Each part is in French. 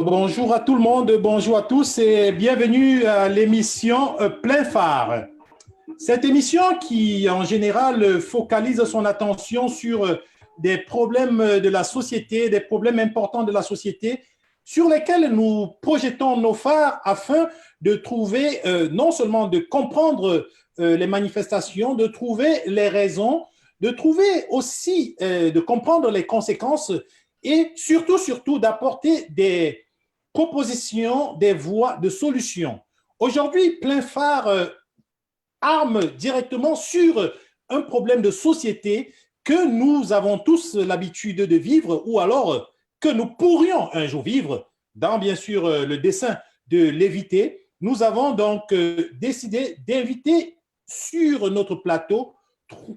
Bonjour à tout le monde, bonjour à tous et bienvenue à l'émission Plein Phare. Cette émission qui, en général, focalise son attention sur des problèmes de la société, des problèmes importants de la société, sur lesquels nous projetons nos phares afin de trouver, non seulement de comprendre les manifestations, de trouver les raisons, de trouver aussi, de comprendre les conséquences et surtout d'apporter des propositions, des voies de solutions. Aujourd'hui, Plein Phare arme directement sur un problème de société que nous avons tous l'habitude de vivre ou alors que nous pourrions un jour vivre dans, bien sûr, le dessein de l'éviter. Nous avons donc décidé d'inviter sur notre plateau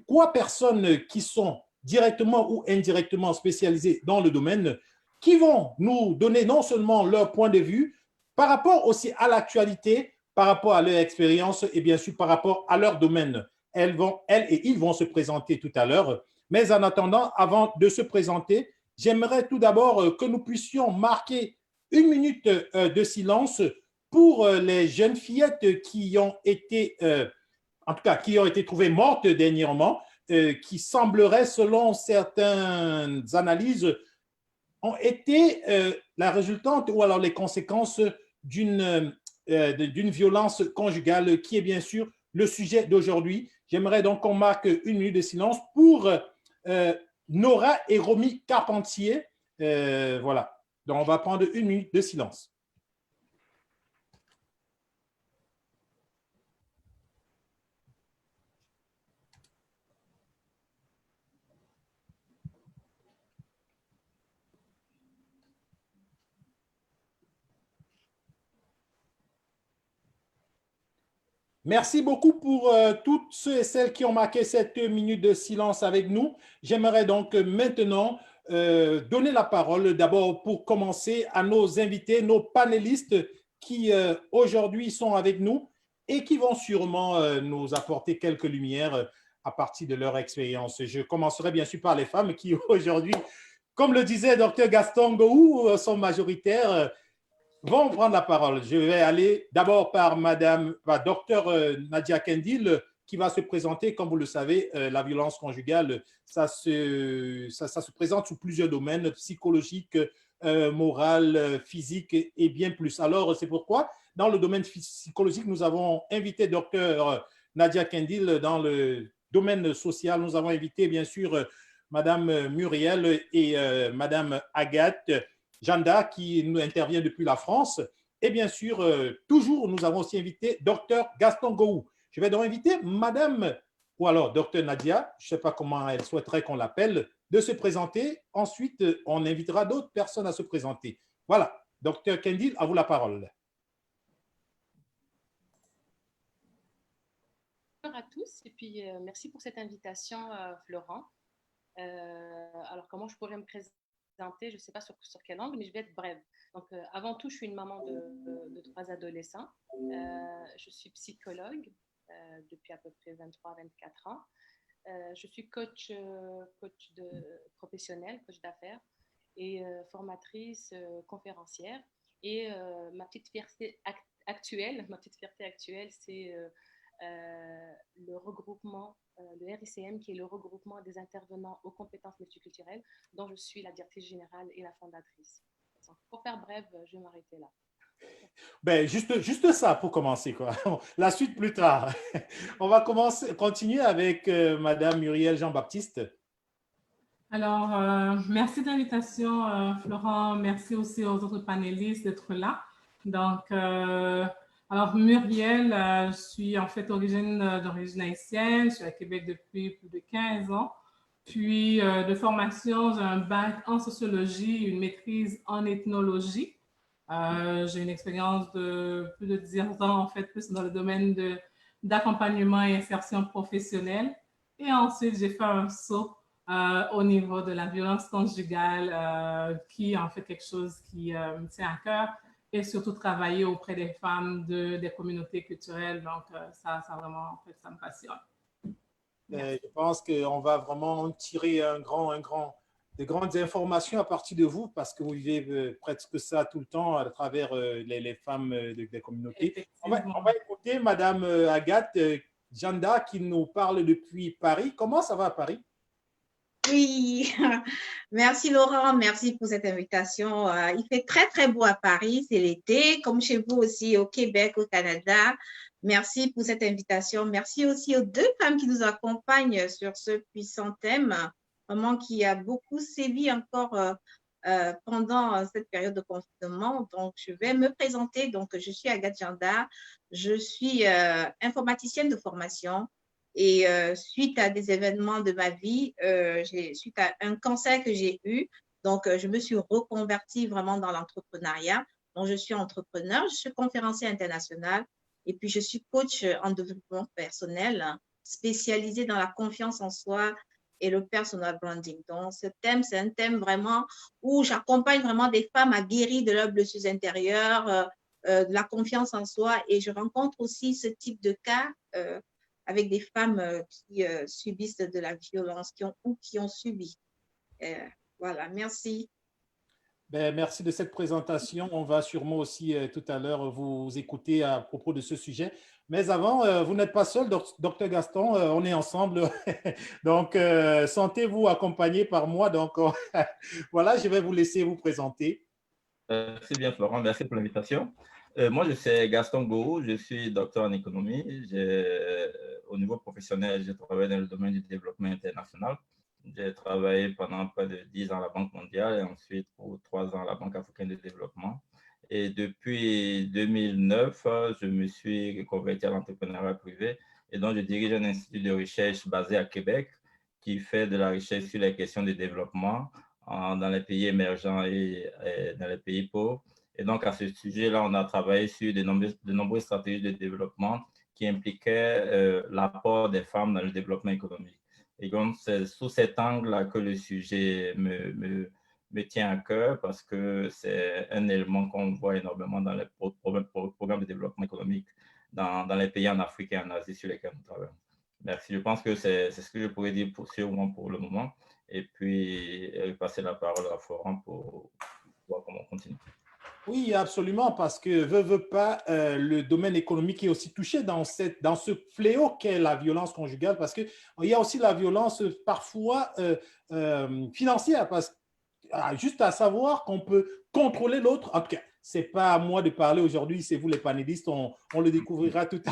3 personnes qui sont directement ou indirectement spécialisées dans le domaine, qui vont nous donner non seulement leur point de vue par rapport aussi à l'actualité, par rapport à leur expérience et bien sûr par rapport à leur domaine. Elles et ils vont se présenter tout à l'heure. Mais en attendant, avant de se présenter, j'aimerais tout d'abord que nous puissions marquer 1 minute de silence pour les jeunes fillettes qui ont été, en tout cas, qui ont été trouvées mortes dernièrement, qui sembleraient, selon certaines analyses, ont été la résultante ou alors les conséquences d'une violence conjugale qui est bien sûr le sujet d'aujourd'hui. J'aimerais donc qu'on marque 1 minute de silence pour Nora et Romy Carpentier. Voilà. Donc, on va prendre 1 minute de silence. Merci beaucoup pour toutes ceux et celles qui ont marqué cette minute de silence avec nous. J'aimerais donc maintenant donner la parole d'abord pour commencer à nos invités, nos panélistes qui aujourd'hui sont avec nous et qui vont sûrement nous apporter quelques lumières à partir de leur expérience. Je commencerai bien sûr par les femmes qui aujourd'hui, comme le disait Dr Gaston Gou, sont majoritaires vont prendre la parole. Je vais aller d'abord par docteur Nadia Kendil, qui va se présenter. Comme vous le savez, la violence conjugale, ça se présente sous plusieurs domaines, psychologique, moral, physique et bien plus. Alors, c'est pourquoi, dans le domaine psychologique, nous avons invité docteur Nadia Kendil. Dans le domaine social, nous avons invité, bien sûr, Madame Muriel et Madame Agathe Janda, qui nous intervient depuis la France. Et bien sûr, toujours, nous avons aussi invité Dr Gaston Gou. Je vais donc inviter Madame, ou alors Dr Nadia, je ne sais pas comment elle souhaiterait qu'on l'appelle, de se présenter. Ensuite, on invitera d'autres personnes à se présenter. Voilà, Dr Kendil, à vous la parole. Bonjour à tous, et puis merci pour cette invitation, Florent. Alors, comment je pourrais me présenter? Je ne sais pas sur quel angle, mais je vais être brève. Donc, avant tout, je suis une maman de 3 adolescents. Je suis psychologue depuis à peu près 23-24 ans. Je suis coach professionnel, coach d'affaires et formatrice conférencière. Et ma petite fierté actuelle, c'est le regroupement, le RICM, qui est le regroupement des intervenants aux compétences multiculturelles, dont je suis la directrice générale et la fondatrice. Donc, pour faire brève, je vais m'arrêter là. Ben, juste ça pour commencer, quoi. La suite plus tard. On va continuer avec Madame Muriel Jean-Baptiste. Alors, merci de l'invitation, Florent. Merci aussi aux autres panélistes d'être là. Donc, alors Muriel, je suis en fait d'origine haïtienne. Je suis à Québec depuis plus de 15 ans. Puis, de formation, j'ai un bac en sociologie, une maîtrise en ethnologie. J'ai une expérience de plus de 10 ans, en fait, plus dans le domaine d'accompagnement et insertion professionnelle. Et ensuite, j'ai fait un saut au niveau de la violence conjugale, qui est en fait quelque chose qui me tient à cœur, et surtout travailler auprès des femmes des communautés culturelles. Donc, ça vraiment, en fait, ça me passionne. Je pense qu'on va vraiment tirer un grand de grandes informations à partir de vous parce que vous vivez presque ça tout le temps à travers les femmes des communautés. On va écouter Madame Agathe Janda qui nous parle depuis Paris. Comment ça va à Paris? Oui, merci Laurent, merci pour cette invitation. Il fait très, très beau à Paris, c'est l'été, comme chez vous aussi au Québec, au Canada. Merci pour cette invitation. Merci aussi aux deux femmes qui nous accompagnent sur ce puissant thème, vraiment qui a beaucoup sévi encore pendant cette période de confinement. Donc, je vais me présenter. Donc, je suis Agathe Janda, je suis informaticienne de formation. Et suite à des événements de ma vie, suite à un cancer que j'ai eu, donc je me suis reconvertie vraiment dans l'entrepreneuriat. Donc, je suis entrepreneur, je suis conférencière internationale et puis je suis coach en développement personnel spécialisée dans la confiance en soi et le personal branding. Donc, ce thème, c'est un thème vraiment où j'accompagne vraiment des femmes à guérir de leurs blessures intérieures, de la confiance en soi et je rencontre aussi ce type de cas avec des femmes qui subissent de la violence qui ont subi. Voilà, merci. Ben, merci de cette présentation. On va sûrement aussi tout à l'heure vous écouter à propos de ce sujet. Mais avant, vous n'êtes pas seul, docteur Gaston, on est ensemble. Donc, sentez-vous accompagné par moi. Donc, voilà, je vais vous laisser vous présenter. C'est bien, Florent. Merci pour l'invitation. Moi, je suis Gaston Gourou, je suis docteur en économie. Au niveau professionnel, j'ai travaillé dans le domaine du développement international. J'ai travaillé pendant près de 10 ans à la Banque mondiale et ensuite pour 3 ans à la Banque africaine de développement. Et depuis 2009, je me suis reconverti à l'entrepreneuriat privé et donc je dirige un institut de recherche basé à Québec qui fait de la recherche sur les questions de développement dans les pays émergents et dans les pays pauvres. Et donc, à ce sujet-là, on a travaillé sur de nombreuses stratégies de développement qui impliquaient l'apport des femmes dans le développement économique. Et donc, c'est sous cet angle-là que le sujet me tient à cœur parce que c'est un élément qu'on voit énormément dans les programmes de développement économique dans les pays en Afrique et en Asie sur lesquels nous travaillons. Merci. Je pense que c'est ce que je pourrais dire pour le moment. Et puis, passer la parole à Florent pour voir comment on continue. Oui, absolument, parce que veut pas, le domaine économique est aussi touché dans ce fléau qu'est la violence conjugale, parce qu'il y a aussi la violence parfois financière, juste à savoir qu'on peut contrôler l'autre. En tout cas, ce n'est pas à moi de parler aujourd'hui, c'est vous les panélistes, on le découvrira tout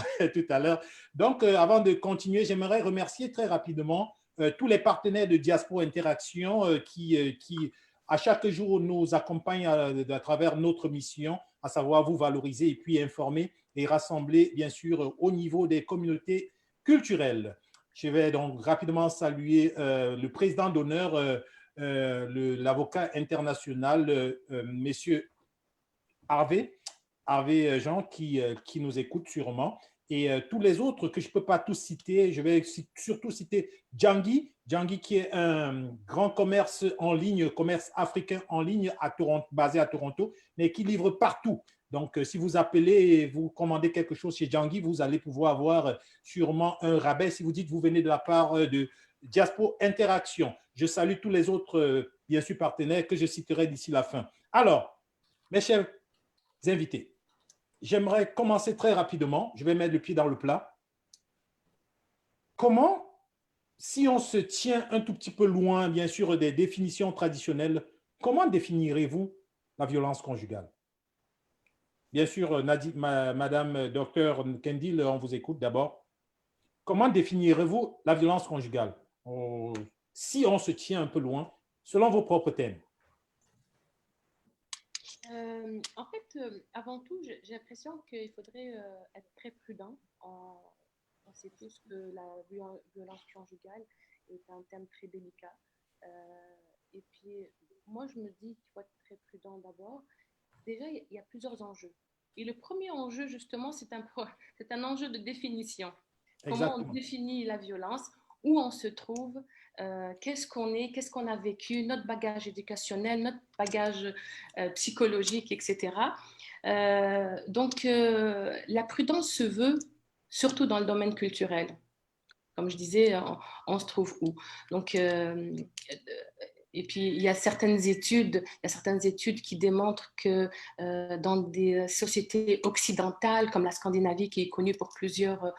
à l'heure. Donc, avant de continuer, j'aimerais remercier très rapidement tous les partenaires de Diaspora Interaction qui à chaque jour nous accompagnent à travers notre mission, à savoir vous valoriser et puis informer et rassembler, bien sûr, au niveau des communautés culturelles. Je vais donc rapidement saluer le président d'honneur, l'avocat international, monsieur Harvey Jean, qui nous écoute sûrement. Et tous les autres que je ne peux pas tous citer, je vais surtout citer Djangui, qui est un grand commerce en ligne, commerce africain en ligne basé à Toronto, mais qui livre partout. Donc, si vous appelez et vous commandez quelque chose chez Djangui, vous allez pouvoir avoir sûrement un rabais si vous dites que vous venez de la part de Diaspora Interaction. Je salue tous les autres, bien sûr, partenaires que je citerai d'ici la fin. Alors, mes chers invités, j'aimerais commencer très rapidement. Je vais mettre le pied dans le plat. Comment, si on se tient un tout petit peu loin, bien sûr, des définitions traditionnelles, comment définirez-vous la violence conjugale? Bien sûr, Madame Docteur Kendil, on vous écoute d'abord. Comment définirez-vous la violence conjugale si on se tient un peu loin, selon vos propres thèmes? En fait, avant tout, j'ai l'impression qu'il faudrait être très prudent. On sait tous que la violence conjugale est un thème très délicat. Et puis, moi, je me dis qu'il faut être très prudent d'abord. Déjà, il y a plusieurs enjeux. Et le premier enjeu, justement, c'est un enjeu de définition. Exactement. Comment on définit la violence, où on se trouve, qu'est-ce qu'on est, qu'est-ce qu'on a vécu, notre bagage éducationnel, notre bagage psychologique, etc. Donc, la prudence se veut surtout dans le domaine culturel. Comme je disais, on se trouve où? Donc, Et puis, il y a certaines études qui démontrent que dans des sociétés occidentales comme la Scandinavie, qui est connue pour plusieurs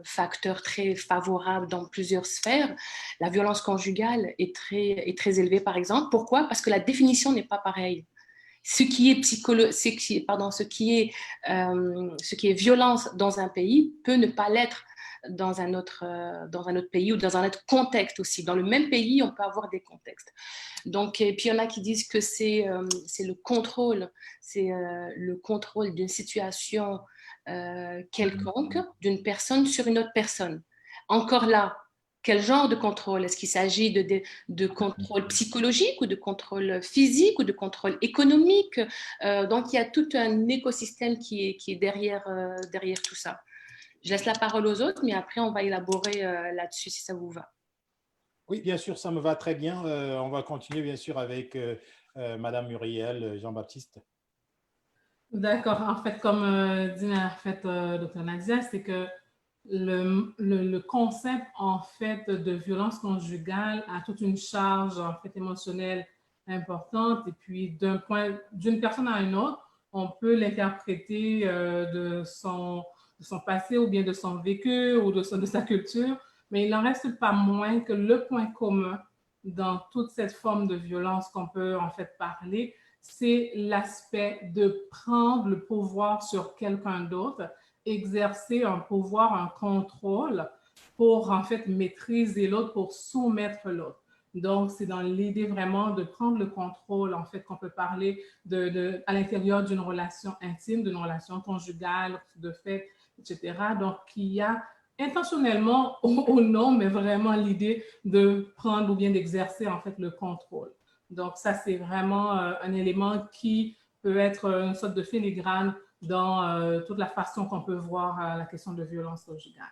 facteurs très favorables dans plusieurs sphères, la violence conjugale est très élevée, par exemple. Pourquoi? Parce que la définition n'est pas pareille. Ce qui est violence dans un pays peut ne pas l'être dans un autre pays ou dans un autre contexte aussi. Dans le même pays, on peut avoir des contextes. Donc, et puis il y en a qui disent que c'est le contrôle d'une situation quelconque, d'une personne sur une autre personne. Encore là, quel genre de contrôle? Est-ce qu'il s'agit de contrôle psychologique ou de contrôle physique ou de contrôle économique? Donc, il y a tout un écosystème qui est derrière tout ça. Je laisse la parole aux autres, mais après, on va élaborer là-dessus si ça vous va. Oui, bien sûr, ça me va très bien. On va continuer, bien sûr, avec Madame Muriel Jean-Baptiste. D'accord. En fait, comme dit Dr. Nadia, c'est que le concept en fait de violence conjugale a toute une charge en fait émotionnelle importante, et puis d'une personne à une autre, on peut l'interpréter de son passé ou bien de son vécu ou de sa culture, mais il n'en reste pas moins que le point commun dans toute cette forme de violence qu'on peut en fait parler, c'est l'aspect de prendre le pouvoir sur quelqu'un d'autre, exercer un pouvoir, un contrôle pour en fait maîtriser l'autre, pour soumettre l'autre. Donc, c'est dans l'idée vraiment de prendre le contrôle, en fait, qu'on peut parler à l'intérieur d'une relation intime, d'une relation conjugale, de fait, etc. Donc, il y a intentionnellement au nom, mais vraiment l'idée de prendre ou bien d'exercer, en fait, le contrôle. Donc, ça, c'est vraiment un élément qui peut être une sorte de filigrane dans toute la façon qu'on peut voir la question de violence conjugale.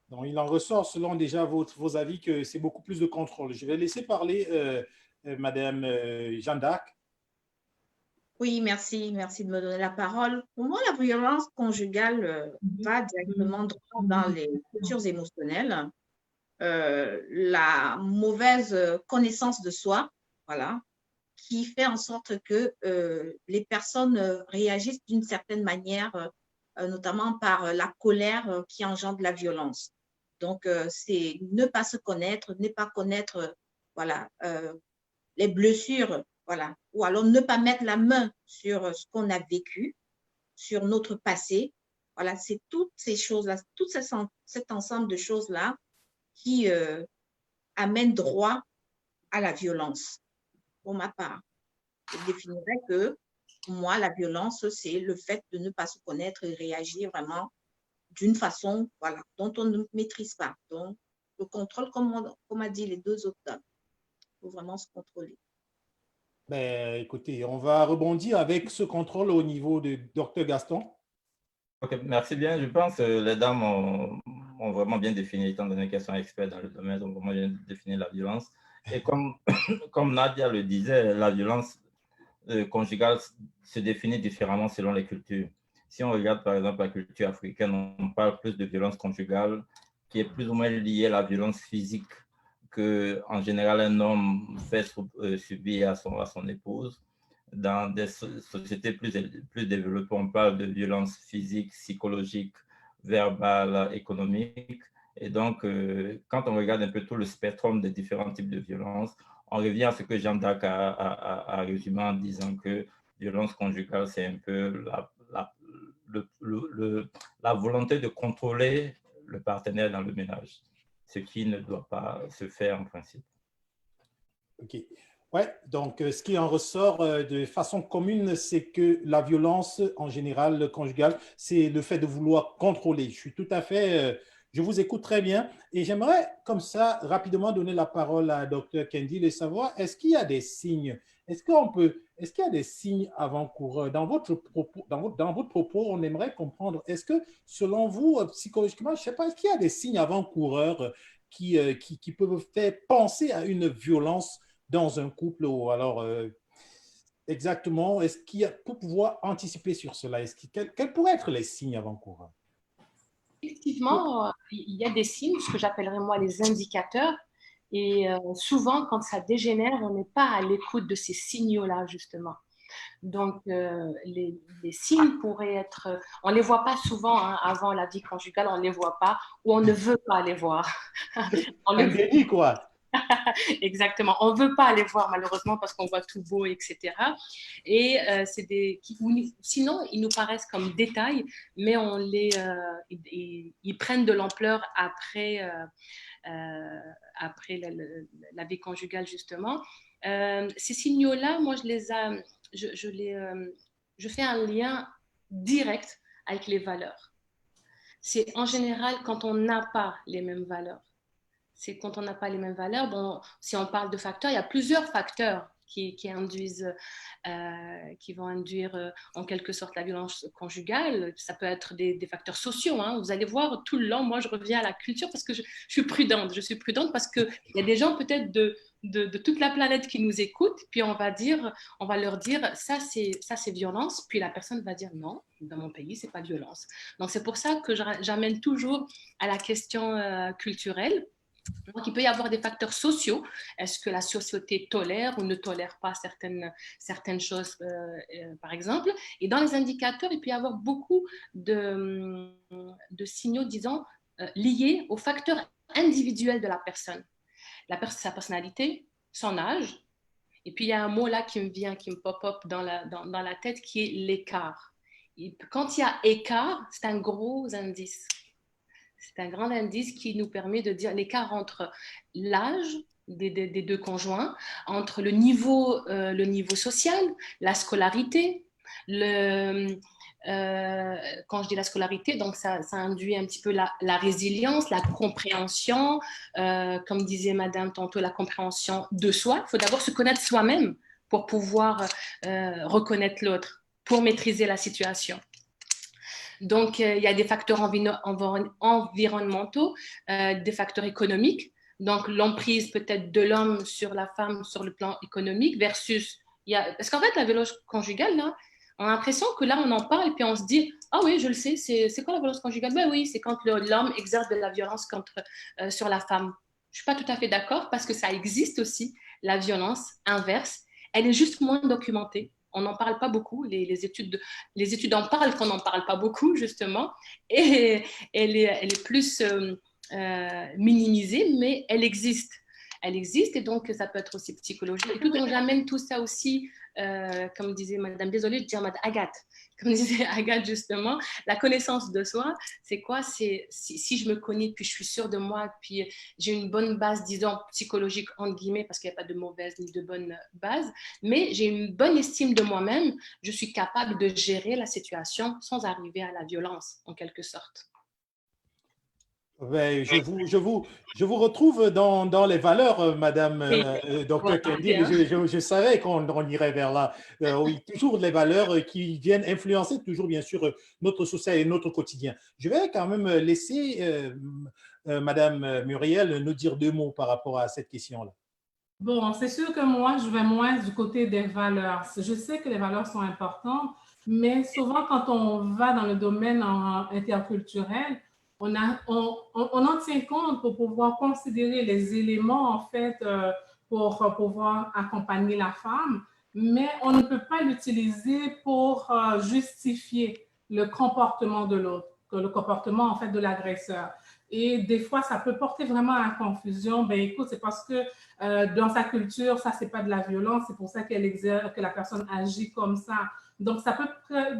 Donc, il en ressort, selon déjà vos avis, que c'est beaucoup plus de contrôle. Je vais laisser parler Madame Jeanne d'Arc. Oui, merci de me donner la parole. Pour moi, la violence conjugale va directement droit dans les cultures émotionnelles. La mauvaise connaissance de soi, voilà, qui fait en sorte que les personnes réagissent d'une certaine manière, notamment par la colère qui engendre la violence. Donc, c'est ne pas se connaître, ne pas connaître voilà, les blessures, voilà, ou alors ne pas mettre la main sur ce qu'on a vécu, sur notre passé. Voilà, c'est toutes ces choses-là, tout cet ensemble de choses-là qui amènent droit à la violence, pour ma part. Je définirais que, pour moi, la violence, c'est le fait de ne pas se connaître et réagir vraiment d'une façon voilà, dont on ne maîtrise pas. Donc, le contrôle, comme a dit les deux autres dames, il faut vraiment se contrôler. Ben, écoutez, on va rebondir avec ce contrôle au niveau de Dr. Gaston. Ok, merci bien. Je pense que les dames ont vraiment bien défini, étant donné qu'elles sont expertes dans le domaine, ont vraiment bien défini la violence. Et comme Nadia le disait, la violence conjugale se définit différemment selon les cultures. Si on regarde par exemple la culture africaine, on parle plus de violence conjugale qui est plus ou moins liée à la violence physique que, en général, un homme fait subir à son épouse. Dans des sociétés plus développées, on parle de violence physique, psychologique, verbale, économique. Et donc, quand on regarde un peu tout le spectre des différents types de violences, on revient à ce que Jeanne d'Arc a résumé en disant que violence conjugale, c'est un peu la volonté de contrôler le partenaire dans le ménage, ce qui ne doit pas se faire en principe. OK. Ouais, donc ce qui en ressort de façon commune, c'est que la violence en général conjugale, c'est le fait de vouloir contrôler. Je suis tout à fait, je vous écoute très bien et j'aimerais comme ça rapidement donner la parole à Dr. Kendi et savoir, est-ce qu'il y a des signes, est-ce qu'il y a des signes avant-coureurs dans votre propos, on aimerait comprendre, est-ce que selon vous, psychologiquement, je ne sais pas, est-ce qu'il y a des signes avant-coureurs qui peuvent faire penser à une violence dans un couple, ou alors exactement, est-ce qu'il y a, pour pouvoir anticiper sur cela, quels pourraient être les signes avant-coureurs? Effectivement, il y a des signes, ce que j'appellerais moi les indicateurs, Et souvent, quand ça dégénère, on n'est pas à l'écoute de ces signaux-là, justement. Donc, les signes pourraient être, on ne les voit pas souvent hein, avant la vie conjugale, on ne les voit pas ou on ne veut pas les voir. Un déni, quoi. Exactement. On ne veut pas les voir malheureusement parce qu'on voit tout beau, etc. Et sinon, ils nous paraissent comme détails, mais ils prennent de l'ampleur après, après la vie conjugale, justement. Ces signaux-là, moi, je fais un lien direct avec les valeurs. C'est en général quand on n'a pas les mêmes valeurs. C'est quand on n'a pas les mêmes valeurs. Bon, si on parle de facteurs, il y a plusieurs facteurs qui vont induire en quelque sorte la violence conjugale. Ça peut être des facteurs sociaux. Hein. Vous allez voir tout le long, moi je reviens à la culture parce que je suis prudente. Je suis prudente parce qu'il y a des gens peut-être de toute la planète qui nous écoutent, puis on va leur dire ça c'est violence, puis la personne va dire non, dans mon pays c'est pas violence. Donc c'est pour ça que j'amène toujours à la question culturelle. Donc, il peut y avoir des facteurs sociaux. Est-ce que la société tolère ou ne tolère pas certaines choses, par exemple? Et dans les indicateurs, il peut y avoir beaucoup de signaux, disons, liés aux facteurs individuels de la personne. Sa personnalité, son âge. Et puis, il y a un mot là qui me pop-up dans la tête, qui est l'écart. Quand il y a écart, c'est un gros indice. C'est un grand indice qui nous permet de dire l'écart entre l'âge des deux conjoints, entre le niveau social, la scolarité, quand je dis la scolarité, donc ça induit un petit peu la résilience, la compréhension, comme disait Madame tantôt, la compréhension de soi. Il faut d'abord se connaître soi-même pour pouvoir reconnaître l'autre, pour maîtriser la situation. Donc, il y a des facteurs environnementaux, des facteurs économiques. Donc, l'emprise peut-être de l'homme sur la femme sur le plan économique versus... Parce qu'en fait, la violence conjugale, là, on a l'impression que là, on en parle et puis on se dit « Ah oui, je le sais, c'est quoi la violence conjugale ?» Ben oui, c'est quand l'homme exerce de la violence sur la femme. Je ne suis pas tout à fait d'accord parce que ça existe aussi, la violence inverse. Elle est juste moins documentée. On n'en parle pas beaucoup. Les études en parlent qu'on n'en parle pas beaucoup, justement. Et elle est plus minimisée, mais elle existe. Elle existe et donc ça peut être aussi psychologique. Et tout, donc j'amène tout ça aussi, comme disait Madame, désolée de dire Madame Agathe, comme disait Agathe justement, la connaissance de soi, c'est quoi? C'est si je me connais, puis je suis sûre de moi, puis j'ai une bonne base, disons, psychologique, entre guillemets, parce qu'il n'y a pas de mauvaise ni de bonne base, mais j'ai une bonne estime de moi-même, je suis capable de gérer la situation sans arriver à la violence, en quelque sorte. Ben, je vous retrouve dans les valeurs, Madame Dr. Kendi. Je savais qu'on irait vers là. Oui, toujours les valeurs qui viennent influencer toujours, bien sûr, notre société et notre quotidien. Je vais quand même laisser Madame Muriel nous dire deux mots par rapport à cette question-là. Bon, c'est sûr que moi, je vais moins du côté des valeurs. Je sais que les valeurs sont importantes, mais souvent, quand on va dans le domaine interculturel, on en tient compte pour pouvoir considérer les éléments, en fait, pour pouvoir accompagner la femme, mais on ne peut pas l'utiliser pour justifier le comportement de l'autre, le comportement, en fait, de l'agresseur. Et des fois, ça peut porter vraiment à confusion. Ben, écoute, c'est parce que dans sa culture, ça, c'est pas de la violence, c'est pour ça que la personne agit comme ça. Donc, ça peut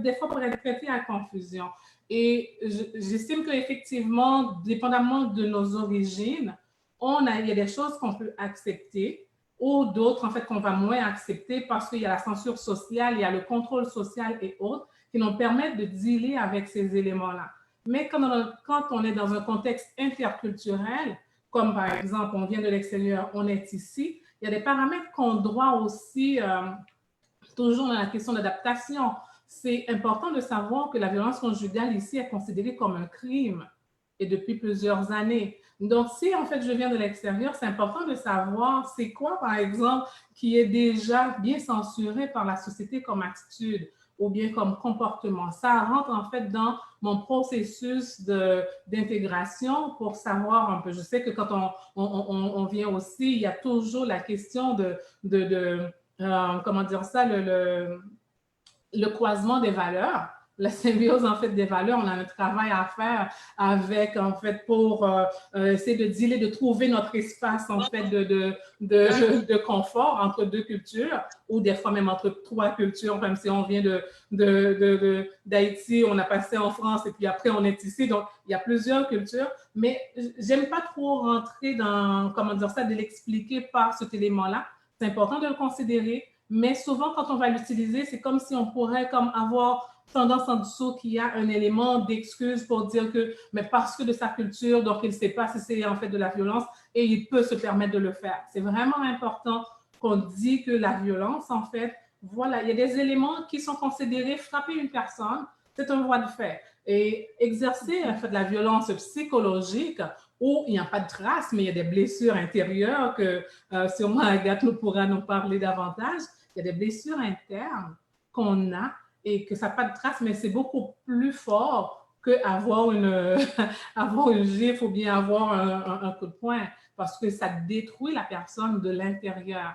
des fois prêter à confusion. Et j'estime qu'effectivement, dépendamment de nos origines, il y a des choses qu'on peut accepter ou d'autres, en fait, qu'on va moins accepter parce qu'il y a la censure sociale, il y a le contrôle social et autres qui nous permettent de dealer avec ces éléments-là. Mais quand on est dans un contexte interculturel, comme par exemple, on vient de l'extérieur, on est ici, il y a des paramètres qu'on doit aussi, toujours dans la question d'adaptation. C'est important de savoir que la violence conjugale ici est considérée comme un crime et depuis plusieurs années. Donc, si en fait je viens de l'extérieur, c'est important de savoir c'est quoi, par exemple, qui est déjà bien censuré par la société comme attitude. ou bien comme comportement. Ça rentre en fait dans mon processus d'intégration pour savoir un peu. Je sais que quand on vient aussi, il y a toujours la question comment dire ça, le croisement des valeurs, la symbiose en fait des valeurs. On a un travail à faire avec en fait pour essayer de dealer, de trouver notre espace en fait de confort entre deux cultures ou des fois même entre trois cultures, même si on vient d'Haïti, on a passé en France et puis après on est ici, donc il y a plusieurs cultures, mais j'aime pas trop rentrer dans, comment dire ça, de l'expliquer par cet élément-là. C'est important de le considérer, mais souvent, quand on va l'utiliser, c'est comme si on pourrait comme avoir tendance en dessous qu'il y a un élément d'excuse pour dire que, mais parce que de sa culture, donc il ne sait pas si c'est en fait de la violence et il peut se permettre de le faire. C'est vraiment important qu'on dit que la violence, en fait, voilà, il y a des éléments qui sont considérés frapper une personne, c'est un droit de fait. Et exercer en fait de la violence psychologique, où il n'y a pas de traces, mais il y a des blessures intérieures que sûrement Agathe nous pourra nous parler davantage. Il y a des blessures internes qu'on a et que ça n'a pas de traces, mais c'est beaucoup plus fort qu'avoir avoir une gifle ou bien avoir un coup de poing, parce que ça détruit la personne de l'intérieur.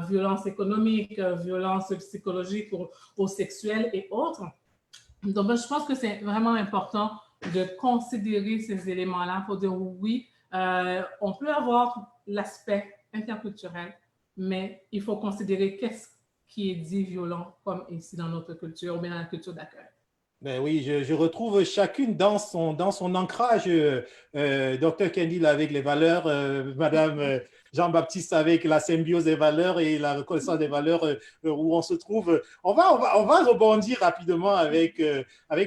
Violence économique, violence psychologique ou sexuelle et autres. Donc, je pense que c'est vraiment important de considérer ces éléments-là pour dire oui, on peut avoir l'aspect interculturel, mais il faut considérer qu'est-ce qui est dit violent, comme ici dans notre culture ou bien dans la culture d'accueil. Ben oui, je retrouve chacune dans son ancrage, Dr. Kendall avec les valeurs, Madame Jean-Baptiste avec la symbiose des valeurs et la reconnaissance des valeurs où on se trouve. On va rebondir rapidement avec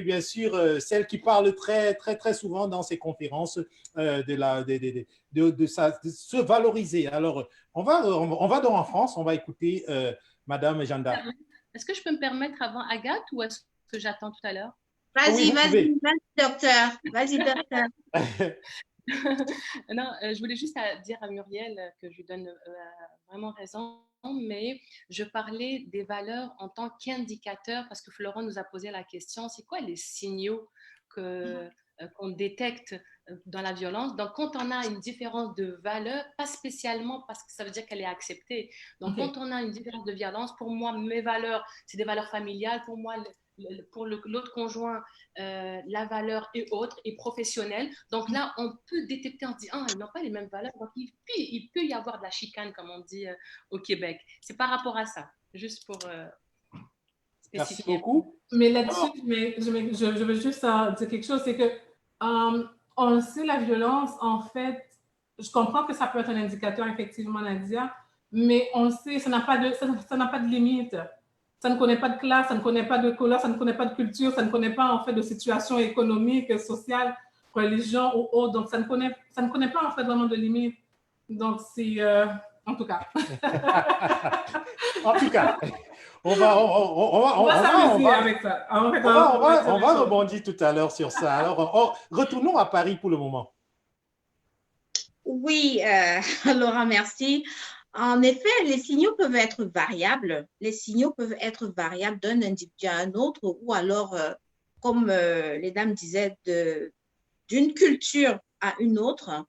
bien sûr celle qui parle très, très, très souvent dans ses conférences de se valoriser. Alors, on va donc en France, on va écouter Madame Janda. Est-ce que je peux me permettre avant Agathe ou est-ce que j'attends tout à l'heure? Vas-y, docteur. Vas-y, docteur. Non, je voulais juste dire à Muriel que je lui donne vraiment raison, mais je parlais des valeurs en tant qu'indicateur parce que Florent nous a posé la question, c'est quoi les signaux qu'on détecte dans la violence? Donc, quand on a une différence de valeur, pas spécialement parce que ça veut dire qu'elle est acceptée. Donc, quand on a une différence de violence, pour moi, mes valeurs, c'est des valeurs familiales. Pour moi, pour l'autre conjoint, la valeur est autre et professionnelle. Donc là, on peut détecter, on se dit, ah, ils n'ont pas les mêmes valeurs. Donc il peut y avoir de la chicane, comme on dit au Québec. C'est par rapport à ça, juste pour spécifier. Merci beaucoup. Mais là-dessus, je veux juste dire quelque chose, c'est que on sait la violence, en fait, je comprends que ça peut être un indicateur, effectivement, Nadia, mais on sait, ça n'a pas de limite. Ça ne connaît pas de classe, ça ne connaît pas de couleur, ça ne connaît pas de culture, ça ne connaît pas en fait de situation économique, sociale, religion ou autre. Donc, ça ne connaît pas en fait vraiment de limites. Donc, c'est en tout cas. En tout cas, on va rebondir tout à l'heure sur ça. Alors, retournons à Paris pour le moment. Oui, Laurent, merci. En effet, les signaux peuvent être variables. Les signaux peuvent être variables d'un individu à un autre ou alors, comme les dames disaient, d'une culture à une autre.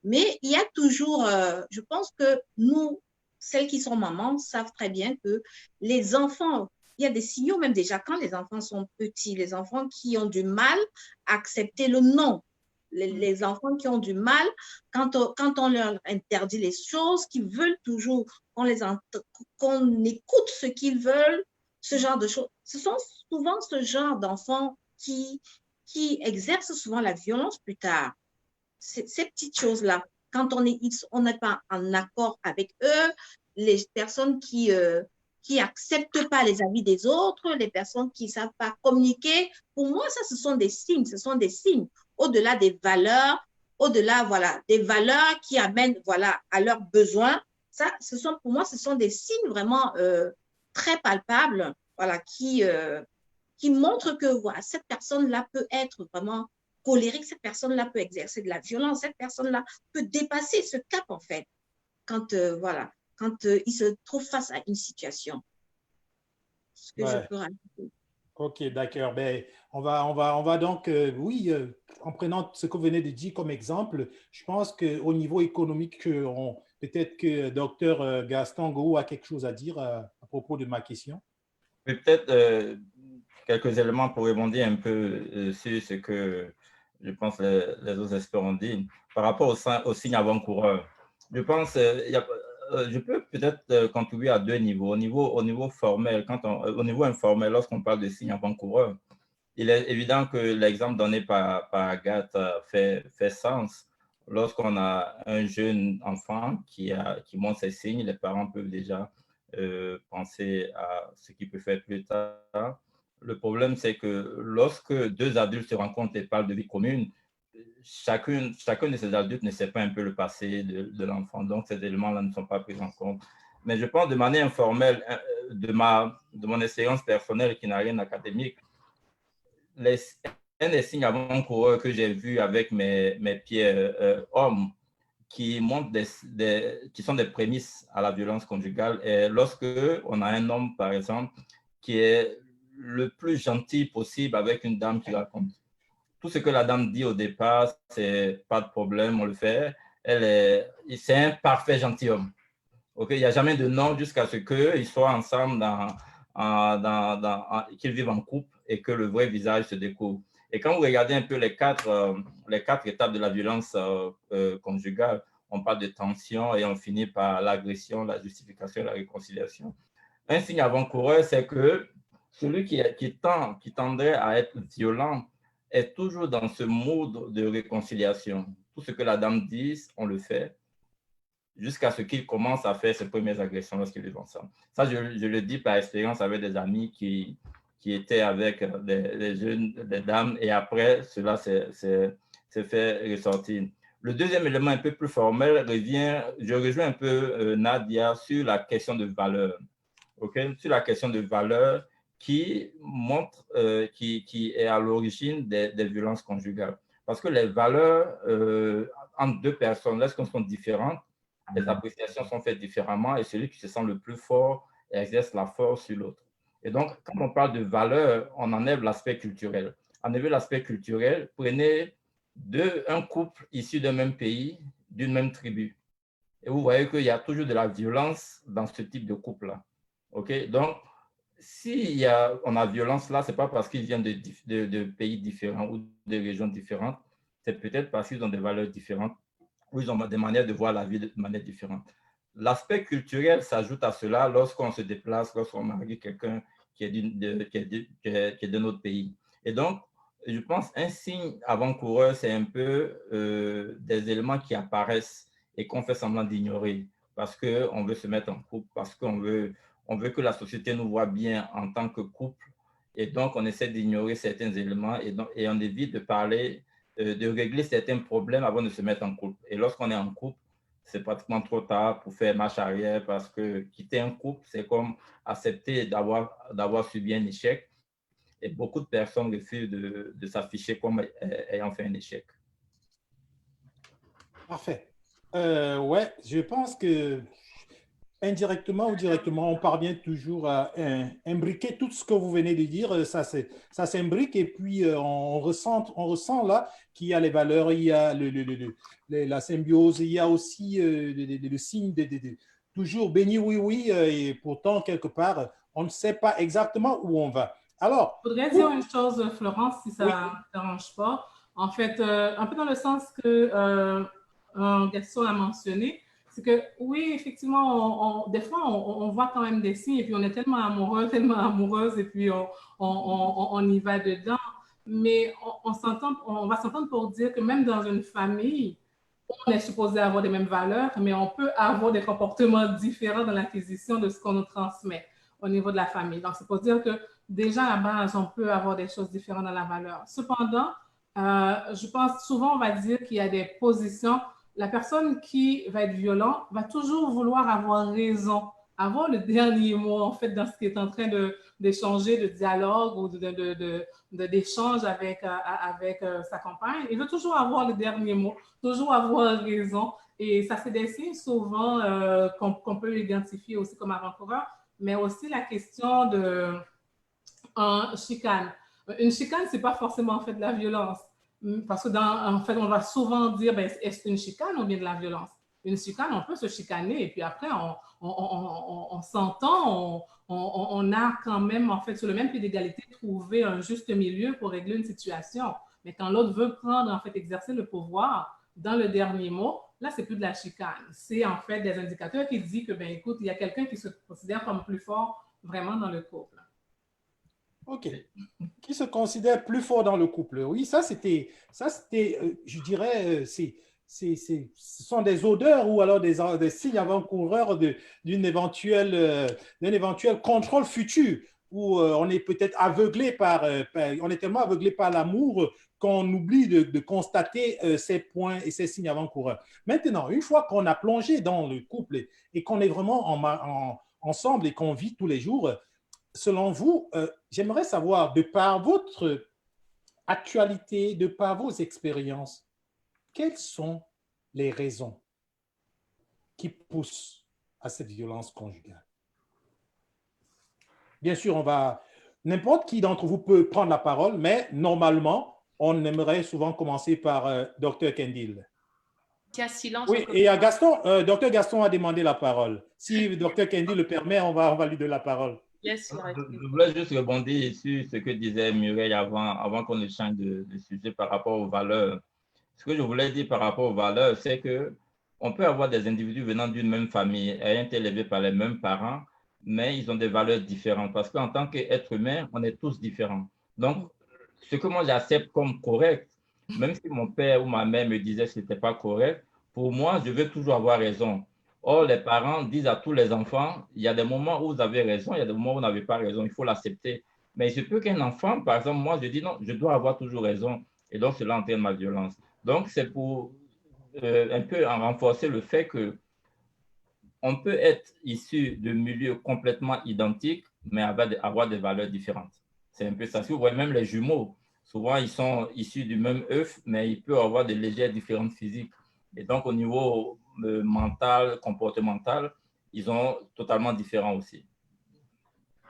Mais il y a toujours, je pense que nous, celles qui sont mamans, savent très bien que les enfants, il y a des signaux même déjà quand les enfants sont petits, les enfants qui ont du mal à accepter le non. Les enfants qui ont du mal, quand on leur interdit les choses, qui veulent toujours qu'on écoute ce qu'ils veulent, ce genre de choses. Ce sont souvent ce genre d'enfants qui exercent souvent la violence plus tard. Ces petites choses-là, quand on n'est pas en accord avec eux, les personnes qui acceptent pas les avis des autres, les personnes qui savent pas communiquer, pour moi, ça, ce sont des signes, au-delà des valeurs, des valeurs qui amènent, à leurs besoins. Ça, pour moi, ce sont des signes vraiment très palpables, qui montrent que, cette personne-là peut être vraiment colérique, cette personne-là peut exercer de la violence, cette personne-là peut dépasser ce cap, en fait, quand il se trouve face à une situation. ce que je peux rajouter. Ok, d'accord. Ben, on va donc, oui, en prenant ce que vous venez de dire comme exemple, je pense qu'au niveau économique, peut-être que Dr Gaston Gou a quelque chose à dire à propos de ma question. Peut-être quelques éléments pour rebondir un peu sur ce que je pense les autres experts ont dit. Par rapport au signe avant-coureur, je pense je peux peut-être contribuer à deux niveaux. Au niveau formel, au niveau informel, lorsqu'on parle de signe avant-coureur, il est évident que l'exemple donné par Agathe fait sens. Lorsqu'on a un jeune enfant qui montre ses signes, les parents peuvent déjà penser à ce qu'il peut faire plus tard. Le problème, c'est que lorsque deux adultes se rencontrent et parlent de vie commune, chacun de ces adultes ne sait pas un peu le passé de l'enfant. Donc, ces éléments-là ne sont pas pris en compte. Mais je pense de manière informelle, de mon expérience personnelle qui n'a rien d'académique, un des signes avant-coureurs que j'ai vu avec mes pieds hommes qui montrent qui sont des prémices à la violence conjugale et lorsque on a un homme, par exemple, qui est le plus gentil possible avec une dame qui raconte. Tout ce que la dame dit au départ, c'est pas de problème, on le fait. C'est un parfait gentilhomme. Okay? Il n'y a jamais de non jusqu'à ce qu'ils soient ensemble, qu'ils vivent en couple et que le vrai visage se découvre. Et quand vous regardez un peu les quatre étapes de la violence conjugale, on parle de tension et on finit par l'agression, la justification, la réconciliation. Un signe avant-coureur, c'est que celui qui tendrait à être violent est toujours dans ce mode de réconciliation. Tout ce que la dame dit, on le fait, jusqu'à ce qu'il commence à faire ses premières agressions lorsqu'ils vivent ensemble. Ça, je le dis par expérience avec des amis qui étaient avec des dames, et après, cela s'est fait ressortir. Le deuxième élément un peu plus formel je rejoins un peu Nadia sur la question de valeur. Okay? Sur la question de valeur qui montre, qui est à l'origine des violences conjugales. Parce que les valeurs entre deux personnes, lorsqu'elles sont différentes, les appréciations sont faites différemment et celui qui se sent le plus fort exerce la force sur l'autre. Et donc, quand on parle de valeur, on enlève l'aspect culturel. Enlevez l'aspect culturel, prenez un couple issu d'un même pays, d'une même tribu. Et vous voyez qu'il y a toujours de la violence dans ce type de couple-là. Okay? Donc, si on a violence là, ce n'est pas parce qu'ils viennent de pays différents ou de régions différentes, c'est peut-être parce qu'ils ont des valeurs différentes ou ils ont des manières de voir la vie de manière différente. L'aspect culturel s'ajoute à cela lorsqu'on se déplace, lorsqu'on marie quelqu'un qui est de notre pays. Et donc, je pense un signe avant-coureur, c'est un peu des éléments qui apparaissent et qu'on fait semblant d'ignorer parce qu'on veut se mettre en couple, parce qu'on veut que la société nous voit bien en tant que couple. Et donc, on essaie d'ignorer certains éléments et on évite de parler de régler certains problèmes avant de se mettre en couple. Et lorsqu'on est en couple, c'est pratiquement trop tard pour faire marche arrière parce que quitter un couple, c'est comme accepter d'avoir subi un échec. Et beaucoup de personnes refusent de s'afficher comme ayant fait un échec. Parfait. Ouais, je pense que indirectement ou directement, on parvient toujours à imbriquer tout ce que vous venez de dire. Ça s'imbrique et puis on ressent là qu'il y a les valeurs, il y a la symbiose, il y a aussi le signe de toujours béni, oui, oui, et pourtant, quelque part, on ne sait pas exactement où on va. Alors, je voudrais dire une chose, Florence, si ça ne dérange pas. En fait, un peu dans le sens que Gaston a mentionné, c'est que oui, effectivement, des fois, on voit quand même des signes et puis on est tellement amoureux, tellement amoureuse et puis on y va dedans. Mais on va s'entendre pour dire que même dans une famille, on est supposé avoir les mêmes valeurs, mais on peut avoir des comportements différents dans l'acquisition de ce qu'on nous transmet au niveau de la famille. Donc, c'est pour dire que déjà à la base, on peut avoir des choses différentes dans la valeur. Cependant, je pense souvent, on va dire qu'il y a des positions. La personne qui va être violente va toujours vouloir avoir raison, avoir le dernier mot, en fait, dans ce qui est en train d'échanger, de dialogue ou d'échange avec sa compagne. Il veut toujours avoir le dernier mot, toujours avoir raison. Et ça, c'est des signes souvent qu'on peut identifier aussi comme avant-coureurs. mais aussi la question de chicane. Une chicane, ce n'est pas forcément en fait de la violence. Parce que en fait, on va souvent dire, ben, est-ce une chicane ou bien de la violence? Une chicane, on peut se chicaner et puis après, on s'entend, on a quand même, en fait, sur le même pied d'égalité, trouvé un juste milieu pour régler une situation. Mais quand l'autre veut prendre, en fait, exercer le pouvoir, dans le dernier mot, là, c'est plus de la chicane. C'est en fait des indicateurs qui disent que, ben, écoute, il y a quelqu'un qui se considère comme plus fort vraiment dans le couple. OK. Qui se considère plus fort dans le couple? Oui, ça c'était, je dirais, ce sont des odeurs ou alors des signes avant-coureurs d'un éventuel contrôle futur où on est peut-être aveuglé on est tellement aveuglé par l'amour qu'on oublie de constater ces points et ces signes avant-coureurs. Maintenant, une fois qu'on a plongé dans le couple et qu'on est vraiment ensemble et qu'on vit tous les jours, selon vous, j'aimerais savoir, de par votre actualité, de par vos expériences, quelles sont les raisons qui poussent à cette violence conjugale? Bien sûr, n'importe qui d'entre vous peut prendre la parole, mais normalement, on aimerait souvent commencer par Dr. Kendall. Il y a silence. Oui, et Dr. Gaston a demandé la parole. Si Dr. Kendall le permet, on va lui donner la parole. Yes, je voulais juste rebondir sur ce que disait Muriel avant qu'on ne change de sujet par rapport aux valeurs. Ce que je voulais dire par rapport aux valeurs, c'est qu'on peut avoir des individus venant d'une même famille, ayant été élevés par les mêmes parents, mais ils ont des valeurs différentes parce qu'en tant qu'être humain, on est tous différents. Donc, ce que moi j'accepte comme correct, même si mon père ou ma mère me disait que ce n'était pas correct, pour moi, je veux toujours avoir raison. Or, les parents disent à tous les enfants, il y a des moments où vous avez raison, il y a des moments où vous n'avez pas raison, il faut l'accepter. Mais il se peut qu'un enfant, par exemple, moi, je dis non, je dois avoir toujours raison. Et donc, cela entraîne ma violence. Donc, c'est pour un peu en renforcer le fait que on peut être issu de milieux complètement identiques, mais avoir des valeurs différentes. C'est un peu ça. Si vous voyez même les jumeaux, souvent, ils sont issus du même œuf, mais ils peuvent avoir de légères différences physiques. Et donc, au niveau mental, comportemental, ils sont totalement différents aussi.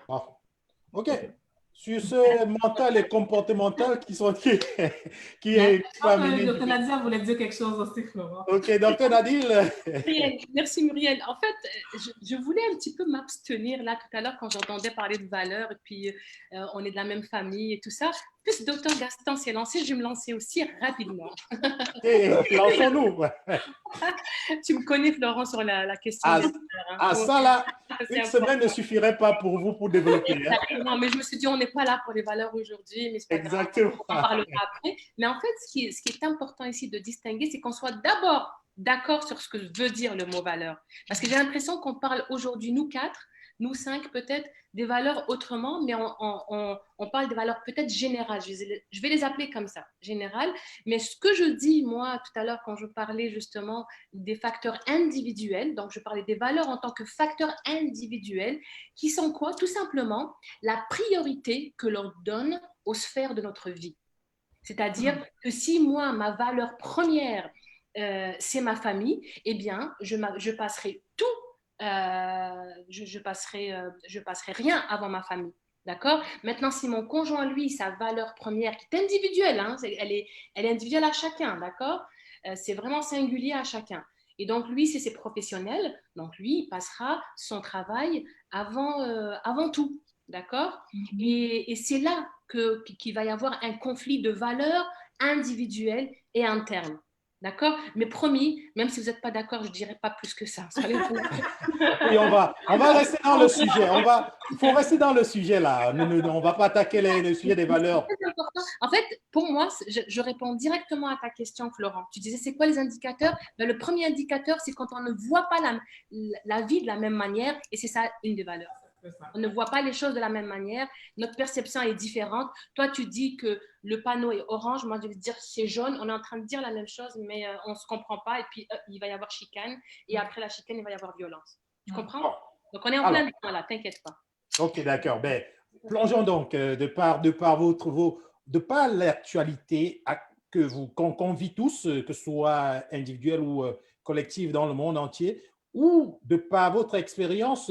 Ah. OK. Sur ce mental et comportemental qui est Dr. Nadia voulait dire quelque chose aussi, Florent. OK, Dr. Nadil. Merci Muriel. En fait, je voulais un petit peu m'abstenir là tout à l'heure quand j'entendais parler de valeurs et puis on est de la même famille et tout ça. Plus Dr. Gaston s'est lancé, je vais me lancer aussi rapidement. Lançons-nous. Tu me connais, Florent, sur la question des valeurs. Ça là, une semaine ne suffirait pas pour vous pour développer. Exactement, mais je me suis dit, on n'est pas là pour les valeurs aujourd'hui, mais exactement. On en parlera après. Mais en fait, ce qui est important ici de distinguer, c'est qu'on soit d'abord d'accord sur ce que veut dire le mot valeur. Parce que j'ai l'impression qu'on parle aujourd'hui, nous quatre, nous cinq peut-être, des valeurs autrement, mais on parle des valeurs peut-être générales. Je vais les appeler comme ça, générales. Mais ce que je dis, moi, tout à l'heure, quand je parlais justement des facteurs individuels, donc je parlais des valeurs en tant que facteurs individuels, qui sont quoi? Tout simplement la priorité que l'on donne aux sphères de notre vie. C'est-à-dire que si moi, ma valeur première, c'est ma famille, eh bien, je passerai tout. Je passerai rien avant ma famille. D'accord? Maintenant, si mon conjoint, lui, sa valeur première, qui est individuelle, hein, elle est individuelle à chacun, d'accord? C'est vraiment singulier à chacun. Et donc, lui, c'est ses professionnels. Donc, lui, il passera son travail avant tout. D'accord? Et c'est là qu'il va y avoir un conflit de valeurs individuelles et internes. D'accord? Mais promis, même si vous n'êtes pas d'accord, je ne dirai pas plus que ça. Oui, on va rester dans le sujet. Il faut rester dans le sujet là. On ne va pas attaquer le sujet des valeurs. En fait, pour moi, je réponds directement à ta question, Florent. Tu disais, c'est quoi les indicateurs? Ben, le premier indicateur, c'est quand on ne voit pas la vie de la même manière, et c'est ça une des valeurs. On ne voit pas les choses de la même manière. Notre perception est différente. Toi, tu dis que le panneau est orange. Moi, je vais te dire c'est jaune. On est en train de dire la même chose, mais on ne se comprend pas. Et puis, il va y avoir chicane. Et après la chicane, il va y avoir violence. Tu comprends? Donc, on est en plein dedans là. T'inquiète pas. OK, d'accord. Ben, plongeons donc de par l'actualité qu'on vit tous, que ce soit individuel ou collectif dans le monde entier, ou de par votre expérience,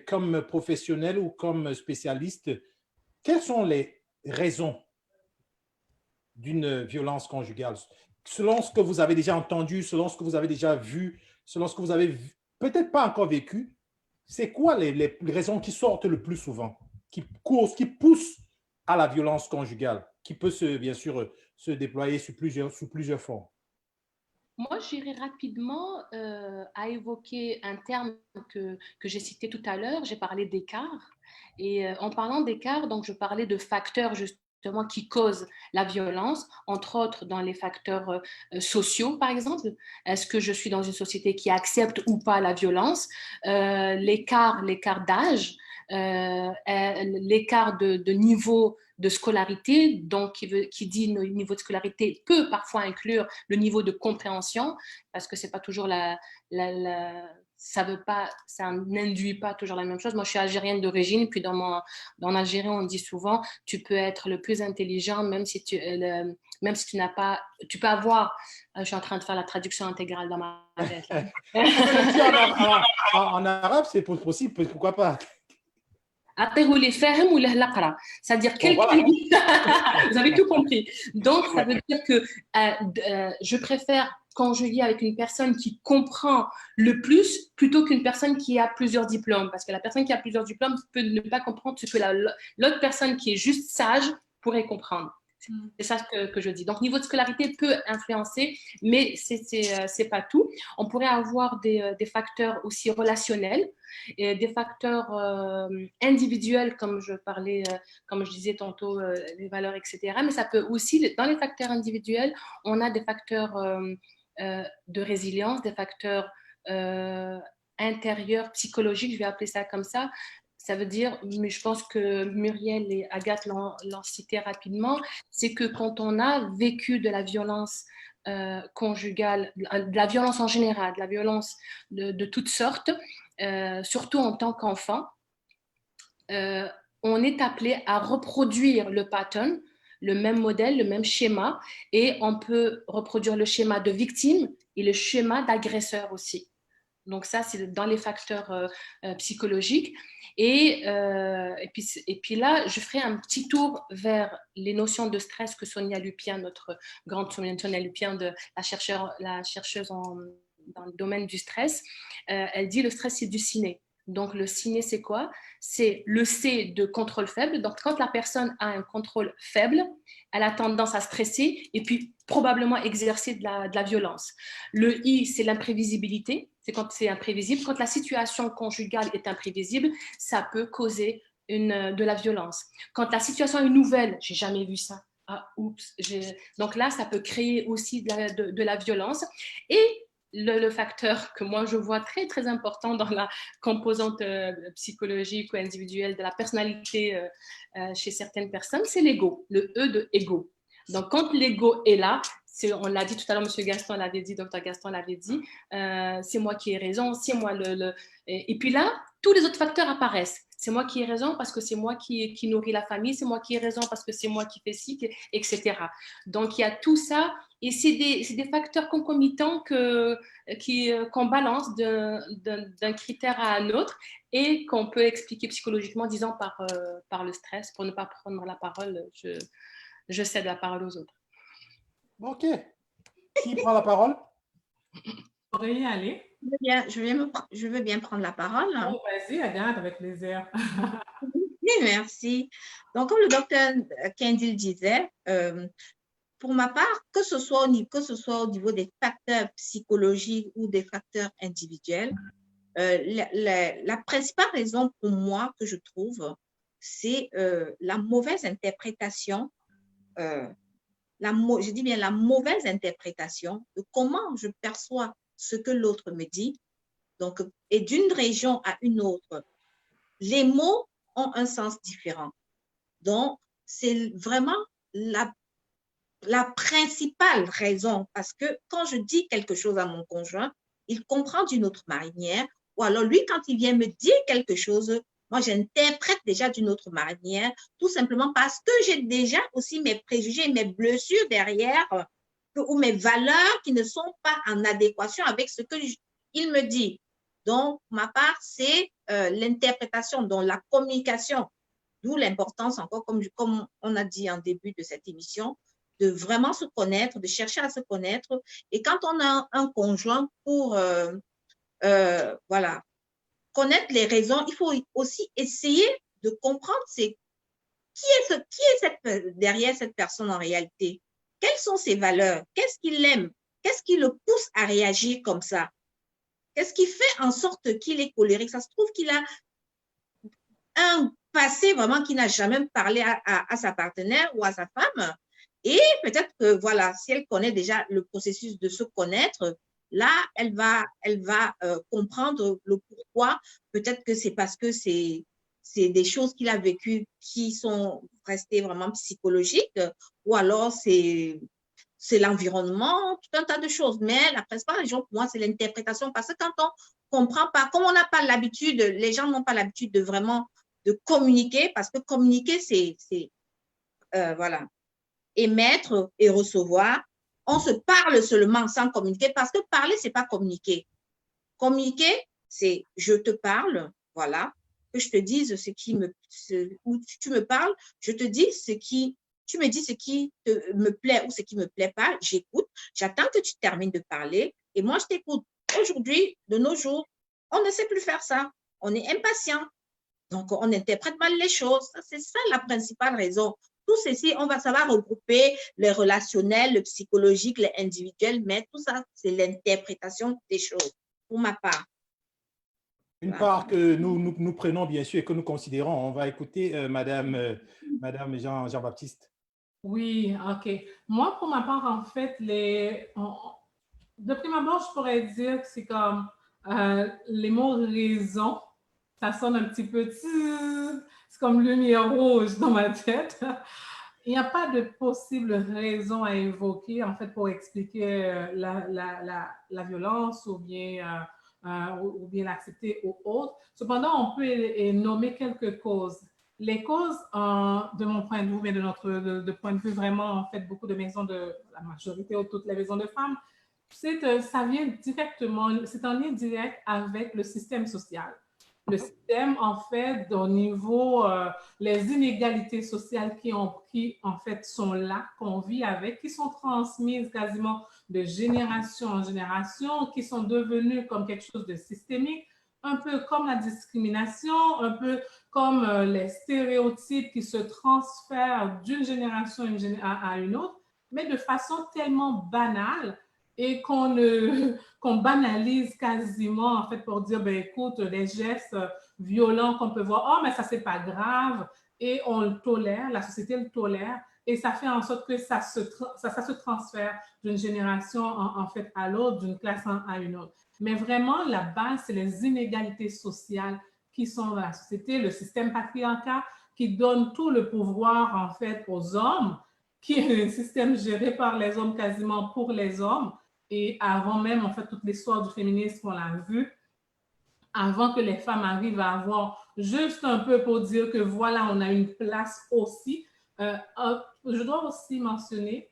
comme professionnel ou comme spécialiste, quelles sont les raisons d'une violence conjugale? Selon ce que vous avez déjà entendu, selon ce que vous avez déjà vu, selon ce que vous avez peut-être pas encore vécu, c'est quoi les raisons qui sortent le plus souvent, qui poussent à la violence conjugale, qui peut bien sûr se déployer sous plusieurs formes? Moi, j'irai rapidement à évoquer un terme que j'ai cité tout à l'heure. J'ai parlé d'écart. Et en parlant d'écart, donc je parlais de facteurs justement qui causent la violence, entre autres dans les facteurs sociaux, par exemple. Est-ce que je suis dans une société qui accepte ou pas la violence? L'écart d'âge, l'écart de niveau de scolarité, donc qui dit niveau de scolarité peut parfois inclure le niveau de compréhension, parce que c'est pas toujours ça n'induit pas toujours la même chose. Moi, je suis algérienne d'origine, puis dans l'Algérie, on dit souvent, tu peux être le plus intelligent, même si tu n'as pas, tu peux avoir, je suis en train de faire la traduction intégrale dans ma tête. En arabe, c'est possible, pourquoi pas? C'est-à-dire vous avez tout compris. Donc, ça veut dire que je préfère conjuguer avec une personne qui comprend le plus plutôt qu'une personne qui a plusieurs diplômes. Parce que la personne qui a plusieurs diplômes peut ne pas comprendre ce que l'autre personne qui est juste sage pourrait comprendre. C'est ça que je dis. Donc, niveau de scolarité peut influencer, mais c'est pas tout. On pourrait avoir des facteurs aussi relationnels et des facteurs individuels, comme je parlais, comme je disais tantôt, les valeurs, etc. Mais ça peut aussi, dans les facteurs individuels, on a des facteurs de résilience, des facteurs intérieurs, psychologiques, je vais appeler ça comme ça. Ça veut dire, mais je pense que Muriel et Agathe l'ont cité rapidement, c'est que quand on a vécu de la violence conjugale, de la violence en général, de la violence de toutes sortes, surtout en tant qu'enfant, on est appelé à reproduire le pattern, le même modèle, le même schéma, et on peut reproduire le schéma de victime et le schéma d'agresseur aussi. Donc ça, c'est dans les facteurs psychologiques. Et puis là, je ferai un petit tour vers les notions de stress que Sonia Lupien, notre grande Sonia Lupien, la chercheuse dans le domaine du stress, elle dit le stress, c'est du ciné. Donc le ciné, c'est quoi? C'est le C de contrôle faible. Donc quand la personne a un contrôle faible, elle a tendance à stresser et puis probablement exercer de la violence. Le I, c'est l'imprévisibilité. C'est quand c'est imprévisible. Quand la situation conjugale est imprévisible, ça peut causer de la violence. Quand la situation est nouvelle, j'ai jamais vu ça. Ah, oups. Donc là, ça peut créer aussi de la violence. Et le facteur que moi je vois très très important dans la composante psychologique ou individuelle de la personnalité chez certaines personnes, c'est l'ego, le E de ego. Donc quand l'ego est là, on l'a dit tout à l'heure, M. Gaston l'avait dit, Dr Gaston l'avait dit, c'est moi qui ai raison, c'est moi et puis là, tous les autres facteurs apparaissent. C'est moi qui ai raison parce que c'est moi qui nourris la famille, c'est moi qui ai raison parce que c'est moi qui fais ci, etc. Donc il y a tout ça. Et c'est des facteurs concomitants qu'on balance d'un critère à un autre et qu'on peut expliquer psychologiquement, disons, par le stress. Pour ne pas prendre la parole, je cède la parole aux autres. OK. Qui prend la parole? Vous pourriez y aller. Je veux bien prendre la parole. Oh, vas-y, Agathe, avec plaisir. Oui, merci. Donc, comme le docteur Kendall disait, pour ma part, que ce soit au niveau des facteurs psychologiques ou des facteurs individuels, la principale raison pour moi que je trouve, c'est la mauvaise interprétation, je dis bien la mauvaise interprétation de comment je perçois ce que l'autre me dit. Donc, et d'une région à une autre, les mots ont un sens différent. Donc, c'est vraiment la principale raison, parce que quand je dis quelque chose à mon conjoint, il comprend d'une autre manière, ou alors lui, quand il vient me dire quelque chose, moi, j'interprète déjà d'une autre manière, tout simplement parce que j'ai déjà aussi mes préjugés, mes blessures derrière, ou mes valeurs qui ne sont pas en adéquation avec ce qu'il me dit. Donc, ma part, c'est l'interprétation, donc la communication, d'où l'importance, encore comme on a dit en début de cette émission, de vraiment se connaître, de chercher à se connaître. Et quand on a un conjoint pour voilà, connaître les raisons, il faut aussi essayer de comprendre qui est derrière cette personne en réalité. Quelles sont ses valeurs? Qu'est-ce qu'il aime? Qu'est-ce qui le pousse à réagir comme ça? Qu'est-ce qui fait en sorte qu'il est colérique? Ça se trouve qu'il a un passé vraiment qui n'a jamais parlé à sa partenaire ou à sa femme. Et peut-être que, voilà, si elle connaît déjà le processus de se connaître, là, elle va comprendre le pourquoi. Peut-être que c'est parce que c'est des choses qu'il a vécues qui sont restées vraiment psychologiques, ou alors c'est l'environnement, tout un tas de choses. Mais la principale raison pour moi, c'est l'interprétation. Parce que quand on comprend pas, comme on n'a pas l'habitude, les gens n'ont pas l'habitude de vraiment de communiquer, parce que communiquer, c'est voilà, émettre et recevoir. On se parle seulement sans communiquer, parce que parler, c'est pas communiquer. Communiquer, c'est je te parle, voilà, que je te dise où tu me parles, je te dis tu me dis ce qui me plaît ou ce qui me plaît pas, j'écoute, j'attends que tu termines de parler et moi je t'écoute. Aujourd'hui, de nos jours, on ne sait plus faire ça. On est impatient. Donc, on interprète mal les choses. C'est ça la principale raison. Tout ceci, ça va regrouper les relationnels, le psychologique, les individuels, mais tout ça, c'est l'interprétation des choses, pour ma part. Une part que nous prenons bien sûr et que nous considérons. On va écouter Madame Jean-Baptiste. Oui, OK. Moi, pour ma part, en fait, de prime abord, je pourrais dire que c'est comme les mots raison, ça sonne un petit peu, c'est comme lumière rouge dans ma tête. Il n'y a pas de possible raison à évoquer, en fait, pour expliquer la violence ou bien l'accepter ou autre. Cependant, on peut nommer quelques causes. Les causes, de mon point de vue, mais de point de vue vraiment, en fait, beaucoup de maisons de la majorité ou toutes les maisons de femmes, ça vient directement, c'est en lien direct avec le système social. Le système, en fait, au niveau, les inégalités sociales qui, en fait, sont là, qu'on vit avec, qui sont transmises quasiment de génération en génération, qui sont devenues comme quelque chose de systémique, un peu comme la discrimination, un peu comme les stéréotypes qui se transfèrent d'une génération à une autre, mais de façon tellement banale et qu'on banalise quasiment, en fait, pour dire, ben écoute, les gestes violents qu'on peut voir, oh, mais ça, c'est pas grave, et on le tolère, la société le tolère, et ça fait en sorte que ça se transfère d'une génération, en fait, à l'autre, d'une classe à une autre. Mais vraiment, la base, c'est les inégalités sociales qui sont dans la société, le système patriarcal qui donne tout le pouvoir, en fait, aux hommes, qui est un système géré par les hommes quasiment pour les hommes. Et avant même, en fait, toute l'histoire du féminisme, on l'a vu, avant que les femmes arrivent à avoir juste un peu pour dire que voilà, on a une place aussi. Je dois aussi mentionner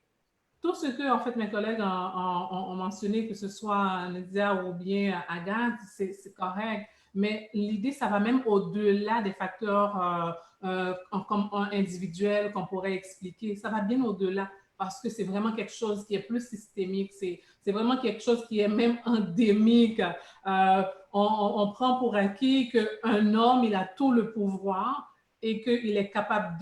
tout ce que, en fait, mes collègues ont mentionné, que ce soit Nadia ou bien Agathe, c'est correct. Mais l'idée, ça va même au-delà des facteurs comme individuels qu'on pourrait expliquer. Ça va bien au-delà parce que c'est vraiment quelque chose qui est plus systémique. C'est vraiment quelque chose qui est même endémique. On prend pour acquis qu'un homme, il a tout le pouvoir et qu'il est capable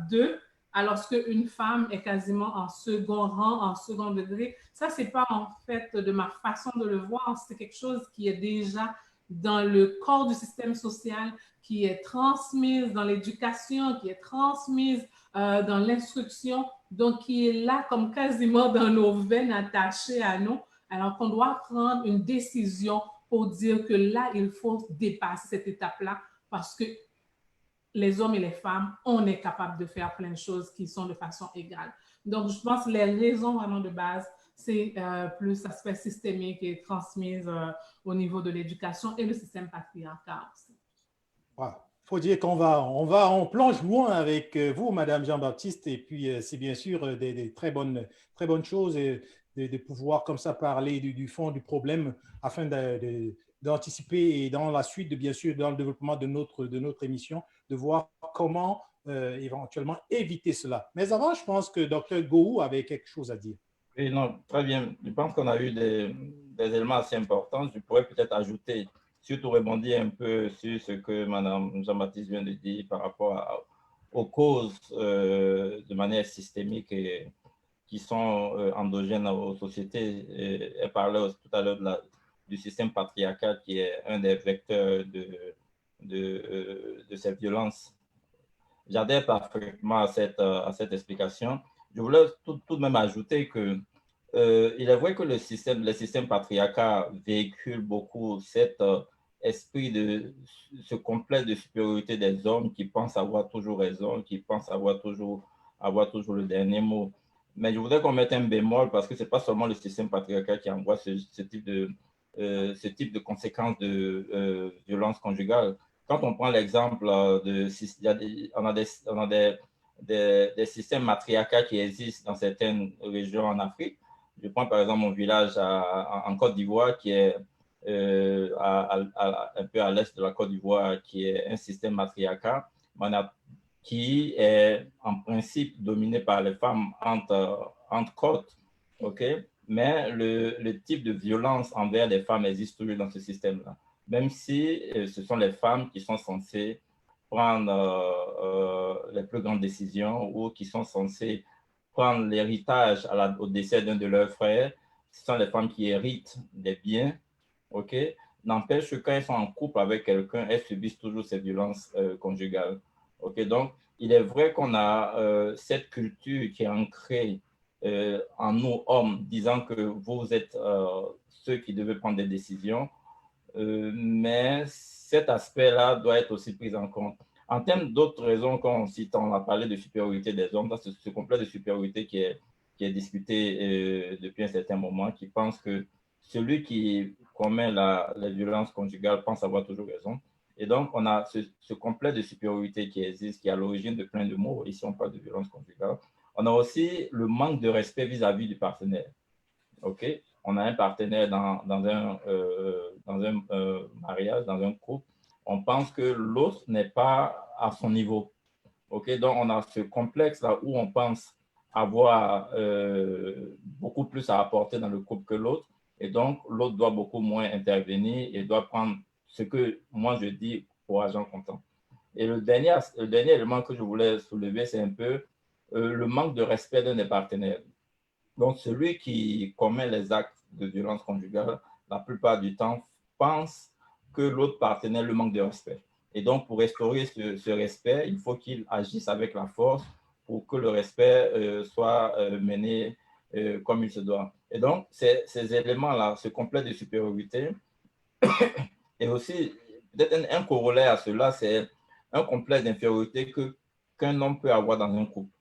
d'eux, alors qu'une femme est quasiment en second rang, en second degré. Ça, c'est pas en fait de ma façon de le voir, c'est quelque chose qui est déjà dans le corps du système social, qui est transmise dans l'éducation, qui est transmise dans l'instruction, donc qui est là comme quasiment dans nos veines attachées à nous, alors qu'on doit prendre une décision pour dire que là, il faut dépasser cette étape-là parce que les hommes et les femmes, on est capable de faire plein de choses qui sont de façon égale. Donc, je pense que les raisons vraiment de base, c'est plus l'aspect systémique et transmise au niveau de l'éducation et le système patriarcal aussi. Il faut dire on plonge loin avec vous, Madame Jean-Baptiste, et puis c'est bien sûr des très bonnes choses de pouvoir comme ça parler du fond du problème afin d'anticiper et dans la suite, bien sûr, dans le développement de notre émission, de voir comment éventuellement éviter cela. Mais avant, je pense que Dr. Gou avait quelque chose à dire. Oui, non, très bien. Je pense qu'on a eu des éléments assez importants. Je pourrais peut-être ajouter, surtout rebondir un peu sur ce que Mme Jean-Baptiste vient de dire par rapport aux causes de manière systémique et qui sont endogènes aux sociétés. Elle parlait aussi tout à l'heure du système patriarcal qui est un des vecteurs de cette violence. J'adhère parfaitement à cette explication. Je voulais tout de même ajouter que il est vrai que le système patriarcal véhicule beaucoup cet esprit ce complexe de supériorité des hommes qui pensent avoir toujours raison, qui pensent avoir toujours le dernier mot. Mais je voudrais qu'on mette un bémol parce que ce n'est pas seulement le système patriarcal qui envoie ce type de conséquences de violence conjugale. Quand on prend l'exemple on a des systèmes matriarcats qui existent dans certaines régions en Afrique. Je prends par exemple mon village en Côte d'Ivoire qui est un peu à l'est de la Côte d'Ivoire, qui est un système matriarcal qui est en principe dominé par les femmes entre côtes, ok? Mais le type de violence envers les femmes existe toujours dans ce système-là, même si ce sont les femmes qui sont censées prendre les plus grandes décisions ou qui sont censées prendre l'héritage au décès d'un de leurs frères. Ce sont les femmes qui héritent des biens, ok? N'empêche que quand elles sont en couple avec quelqu'un, elles subissent toujours ces violences conjugales. Ok, donc il est vrai qu'on a cette culture qui est ancrée en nous hommes, disant que vous êtes ceux qui devez prendre des décisions, mais cet aspect-là doit être aussi pris en compte. En termes d'autres raisons, quand on a parlé de supériorité des hommes, c'est ce complexe de supériorité qui est discuté depuis un certain moment, qui pense que celui qui commet la violence conjugale pense avoir toujours raison. Et donc, on a ce complexe de supériorité qui existe, qui est à l'origine de plein de mots. Ici, on parle de violence conjugale. On a aussi le manque de respect vis-à-vis du partenaire. OK? On a un partenaire dans un mariage, dans un couple. On pense que l'autre n'est pas à son niveau. OK? Donc, on a ce complexe-là où on pense avoir beaucoup plus à apporter dans le couple que l'autre. Et donc, l'autre doit beaucoup moins intervenir et doit prendre ce que moi je dis pour argent comptant. Et le dernier élément que je voulais soulever, c'est un peu le manque de respect d'un des partenaires. Donc, celui qui commet les actes de violence conjugale, la plupart du temps, pense que l'autre partenaire le manque de respect. Et donc, pour restaurer ce respect, il faut qu'il agisse avec la force pour que le respect soit mené comme il se doit. Et donc, ces éléments-là, ce complexe de supériorité, et aussi, peut-être un corollaire à cela, c'est un complexe d'infériorité qu'un homme peut avoir dans un couple.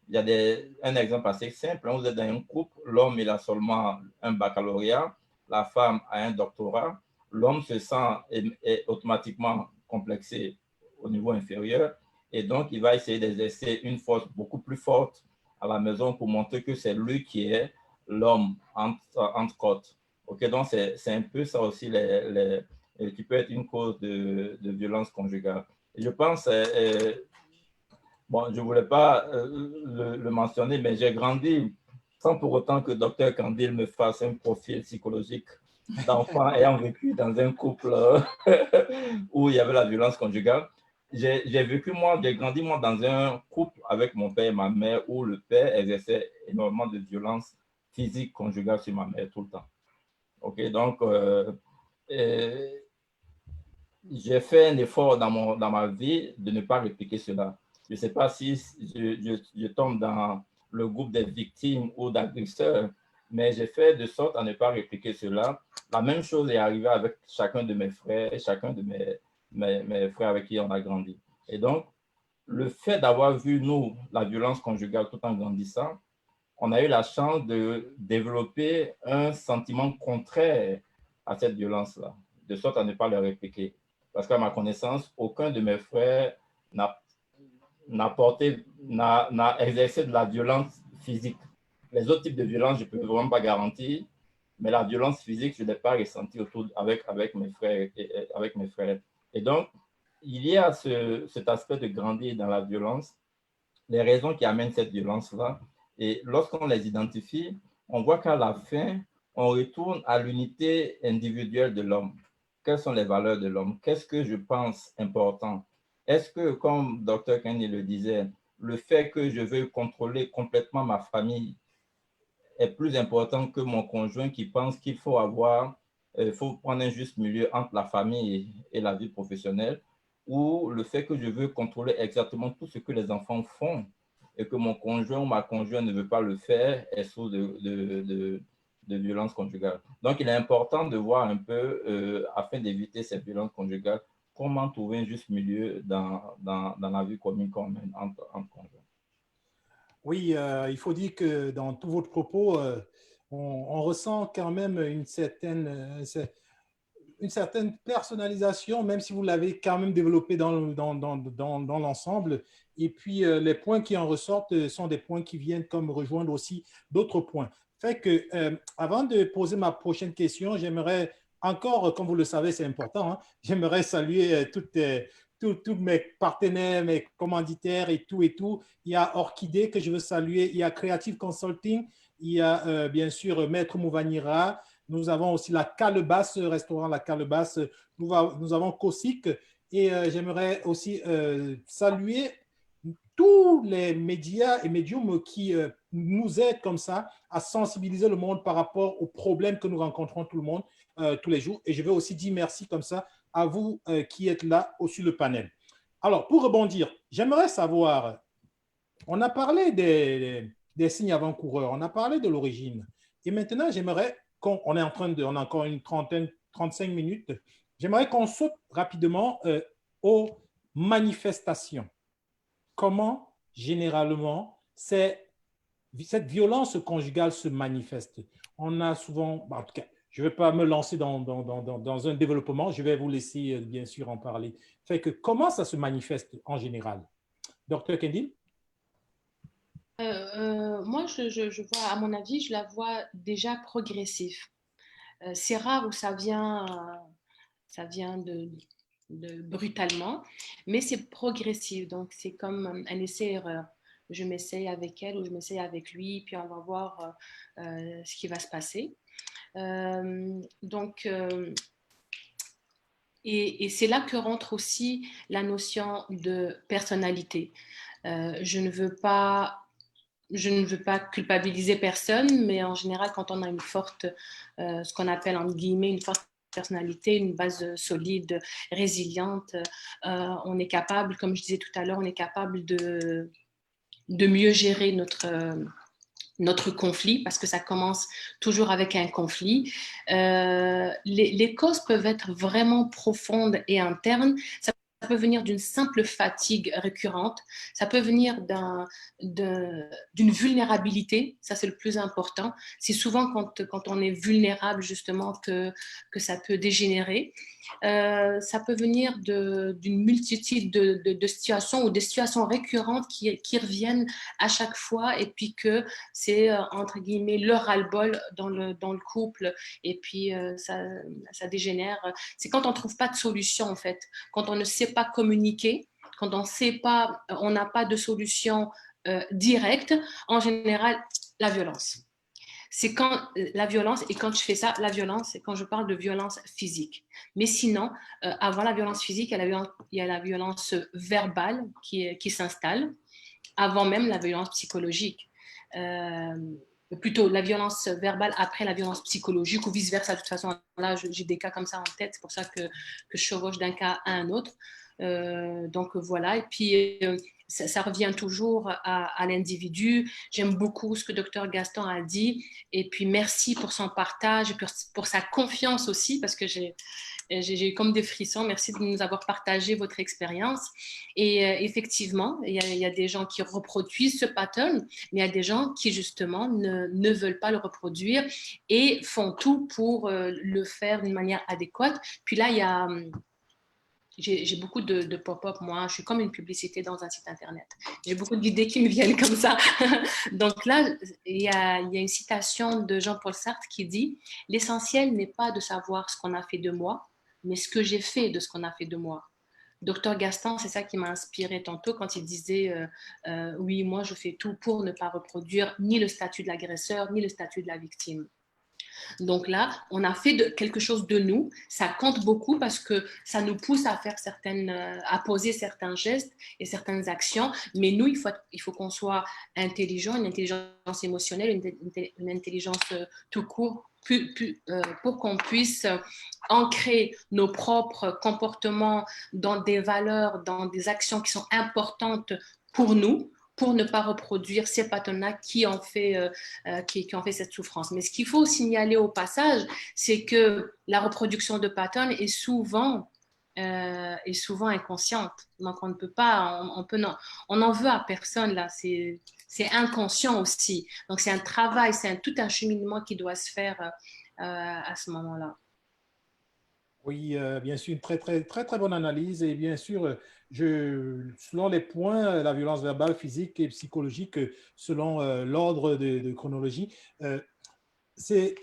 Il y a un exemple assez simple. Vous êtes dans un couple, l'homme il a seulement un baccalauréat, la femme a un doctorat. L'homme se sent est automatiquement complexé au niveau inférieur et donc il va essayer d'exercer une force beaucoup plus forte à la maison pour montrer que c'est lui qui est l'homme entre côtes. Ok, donc c'est un peu ça aussi qui peut être une cause de violence conjugale. Et je pense bon, je ne voulais pas le mentionner, mais j'ai grandi sans pour autant que Dr Kandil me fasse un profil psychologique d'enfant ayant vécu dans un couple où il y avait la violence conjugale. J'ai grandi moi dans un couple avec mon père et ma mère où le père exerçait énormément de violence physique conjugale sur ma mère tout le temps. Ok, donc j'ai fait un effort dans ma vie de ne pas répliquer cela. Je ne sais pas si je tombe dans le groupe des victimes ou d'agresseurs, mais j'ai fait de sorte à ne pas répliquer cela. La même chose est arrivée avec chacun de mes frères et chacun de mes frères avec qui on a grandi. Et donc, le fait d'avoir vu, nous, la violence conjugale tout en grandissant, on a eu la chance de développer un sentiment contraire à cette violence-là, de sorte à ne pas le répliquer. Parce qu'à ma connaissance, aucun de mes frères n'a exercé de la violence physique. Les autres types de violence, je ne peux vraiment pas garantir, mais la violence physique, je ne l'ai pas ressentie avec mes frères. Avec mes frères. Et donc, il y a cet aspect de grandir dans la violence, les raisons qui amènent cette violence-là. Et lorsqu'on les identifie, on voit qu'à la fin, on retourne à l'unité individuelle de l'homme. Quelles sont les valeurs de l'homme? Qu'est-ce que je pense important? Est-ce que, comme Dr. Kendi le disait, le fait que je veux contrôler complètement ma famille est plus important que mon conjoint qui pense qu'il faut faut prendre un juste milieu entre la famille et la vie professionnelle, ou le fait que je veux contrôler exactement tout ce que les enfants font et que mon conjoint ou ma conjointe ne veut pas le faire est source de violence conjugale. Donc, il est important de voir un peu, afin d'éviter ces violences conjugales, comment trouver un juste milieu dans la vie commune qu'on mène entre conjoints. Oui, il faut dire que dans tous vos propos, on ressent quand même une certaine personnalisation, même si vous l'avez quand même développé dans l'ensemble. Et puis, les points qui en ressortent sont des points qui viennent comme rejoindre aussi d'autres points. Fait que, avant de poser ma prochaine question, j'aimerais encore, comme vous le savez, c'est important, hein, j'aimerais saluer tous mes partenaires, mes commanditaires et tout et tout. Il y a Orchidée que je veux saluer, il y a Creative Consulting, il y a bien sûr Maître Mouvanira, nous avons aussi la Calebasse, restaurant La Calebasse, nous avons Kosik et j'aimerais aussi saluer tous les médias et médiums qui nous aident comme ça à sensibiliser le monde par rapport aux problèmes que nous rencontrons tout le monde tous les jours. Et je veux aussi dire merci comme ça à vous qui êtes là sur le panel. Alors, pour rebondir, j'aimerais savoir, on a parlé des signes avant-coureurs, on a parlé de l'origine. Et maintenant, j'aimerais on a encore une 35 minutes, j'aimerais qu'on saute rapidement aux manifestations. Comment, généralement, cette violence conjugale se manifeste? On a souvent, en tout cas, je ne vais pas me lancer dans un développement, je vais vous laisser bien sûr en parler. Fait que comment ça se manifeste en général? Dr. Kendi? Moi, je vois, à mon avis, je la vois déjà progressive. C'est rare où ça vient brutalement, mais c'est progressif. Donc, c'est comme un essai-erreur. Je m'essaye avec elle ou je m'essaye avec lui, puis on va voir ce qui va se passer. Et c'est là que rentre aussi la notion de personnalité. Je ne veux pas culpabiliser personne, mais en général, quand on a une forte, ce qu'on appelle entre guillemets une forte personnalité, une base solide, résiliente, on est capable, comme je disais tout à l'heure, on est capable de mieux gérer notre conflit, parce que ça commence toujours avec un conflit. Les causes peuvent être vraiment profondes et internes. Ça peut venir d'une simple fatigue récurrente, ça peut venir d'une vulnérabilité, ça c'est le plus important. C'est souvent quand on est vulnérable justement que ça peut dégénérer. Ça peut venir d'une multitude de situations ou des situations récurrentes qui reviennent à chaque fois et puis que c'est entre guillemets le ras-le-bol dans le couple et puis ça dégénère. C'est quand on ne trouve pas de solution en fait, quand on ne sait pas communiquer, quand on n'a pas de solution directe, en général la violence. C'est quand la violence, et quand je fais ça, la violence, c'est quand je parle de violence physique. Mais sinon, avant la violence physique, il y a la violence verbale qui s'installe, avant même la violence psychologique. Plutôt la violence verbale après la violence psychologique ou vice-versa. De toute façon, là, j'ai des cas comme ça en tête, c'est pour ça que je chevauche d'un cas à un autre. Donc voilà, et puis ça revient toujours à l'individu. J'aime beaucoup ce que Dr Gaston a dit, et puis merci pour son partage, et pour sa confiance aussi, parce que j'ai eu comme des frissons. Merci de nous avoir partagé votre expérience. Et effectivement, il y a des gens qui reproduisent ce pattern, mais il y a des gens qui justement ne veulent pas le reproduire et font tout pour le faire d'une manière adéquate. Puis là, il y a j'ai beaucoup de pop-up, moi. Je suis comme une publicité dans un site Internet. J'ai beaucoup d'idées qui me viennent comme ça. Donc là, il y a une citation de Jean-Paul Sartre qui dit « L'essentiel n'est pas de savoir ce qu'on a fait de moi, mais ce que j'ai fait de ce qu'on a fait de moi. » Docteur Gaston, c'est ça qui m'a inspiré tantôt quand il disait oui, moi, je fais tout pour ne pas reproduire ni le statut de l'agresseur, ni le statut de la victime. » Donc là, on a fait quelque chose de nous. Ça compte beaucoup parce que ça nous pousse à faire à poser certains gestes et certaines actions. Mais nous, il faut qu'on soit intelligent, une intelligence émotionnelle, une intelligence tout court, pour qu'on puisse ancrer nos propres comportements dans des valeurs, dans des actions qui sont importantes pour nous, pour ne pas reproduire ces patterns-là qui ont fait cette souffrance. Mais ce qu'il faut signaler au passage, c'est que la reproduction de patterns est souvent inconsciente. Donc, on ne peut pas, on n'en veut à personne, là. C'est inconscient aussi. Donc, c'est un travail, c'est tout un cheminement qui doit se faire à ce moment-là. Oui, bien sûr, une très, très, très, très bonne analyse. Et bien sûr, selon les points, la violence verbale, physique et psychologique, selon l'ordre de chronologie,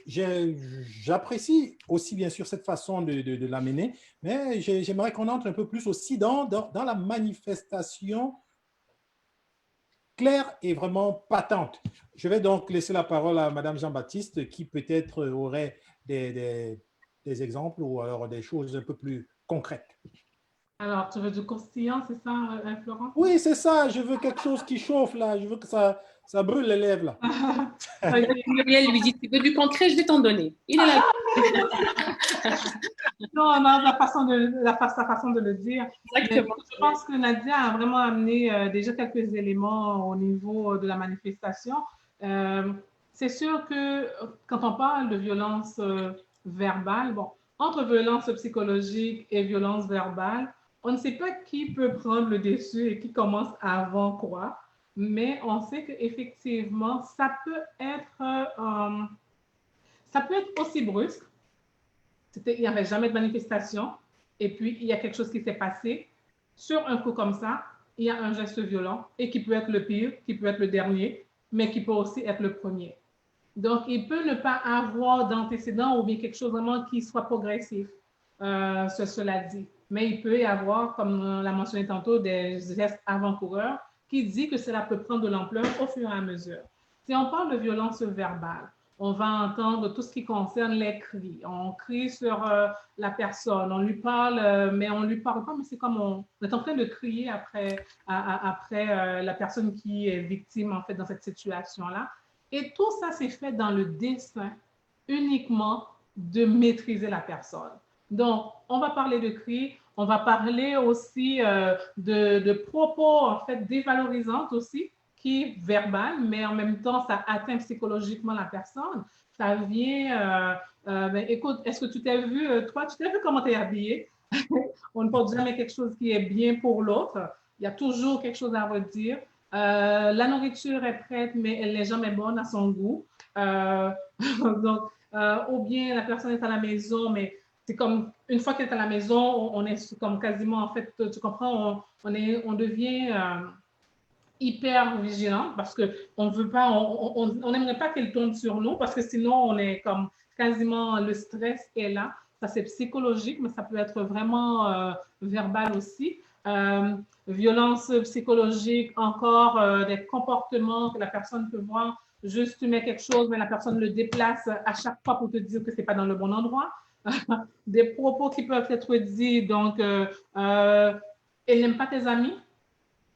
j'apprécie aussi, bien sûr, cette façon de l'amener, mais j'aimerais qu'on entre un peu plus aussi dans la manifestation claire et vraiment patente. Je vais donc laisser la parole à Madame Jean-Baptiste, qui peut-être aurait des exemples ou alors des choses un peu plus concrètes. Alors, tu veux du croustillant, c'est ça, Florent? Oui, c'est ça. Je veux quelque chose qui chauffe, là. Je veux que ça brûle les lèvres, là. Muriel lui dit, tu veux du concret, je vais t'en donner. Il est là. Non, la façon de le dire. Exactement. Je pense que Nadia a vraiment amené déjà quelques éléments au niveau de la manifestation. C'est sûr que quand on parle de violence verbale, bon, entre violence psychologique et violence verbale, on ne sait pas qui peut prendre le dessus et qui commence avant quoi, mais on sait qu'effectivement, ça peut être aussi brusque. Il n'y avait jamais de manifestation, et puis il y a quelque chose qui s'est passé. Sur un coup comme ça, il y a un geste violent, et qui peut être le pire, qui peut être le dernier, mais qui peut aussi être le premier. Donc, il peut ne pas avoir d'antécédent ou bien quelque chose vraiment qui soit progressif, cela dit. Mais il peut y avoir, comme on l'a mentionné tantôt, des gestes avant-coureurs qui disent que cela peut prendre de l'ampleur au fur et à mesure. Si on parle de violence verbale, on va entendre tout ce qui concerne les cris. On crie sur la personne, on lui parle, mais on ne lui parle pas, mais c'est comme on est en train de crier après la personne qui est victime, en fait, dans cette situation-là. Et tout ça, c'est fait dans le dessein uniquement de maîtriser la personne. Donc, on va parler de cris, on va parler aussi de propos, en fait, dévalorisants aussi, qui est verbal, mais en même temps, ça atteint psychologiquement la personne. Ça vient, écoute, est-ce que tu t'es vu, toi, tu t'es vu comment tu es habillé? On ne porte jamais quelque chose qui est bien pour l'autre. Il y a toujours quelque chose à redire. La nourriture est prête, mais elle n'est jamais bonne à son goût. Donc, ou bien la personne est à la maison, mais c'est comme une fois qu'elle est à la maison, on est comme quasiment, en fait, tu comprends, on devient hyper vigilant parce qu'on veut pas, on n'aimerait pas qu'elle tombe sur nous parce que sinon on est comme quasiment, le stress est là. Ça, c'est psychologique, mais ça peut être vraiment verbal aussi. Violence psychologique, encore des comportements que la personne peut voir. Juste, tu mets quelque chose, mais la personne le déplace à chaque fois pour te dire que ce n'est pas dans le bon endroit. Des propos qui peuvent être dits, donc, elle n'aime pas tes amis.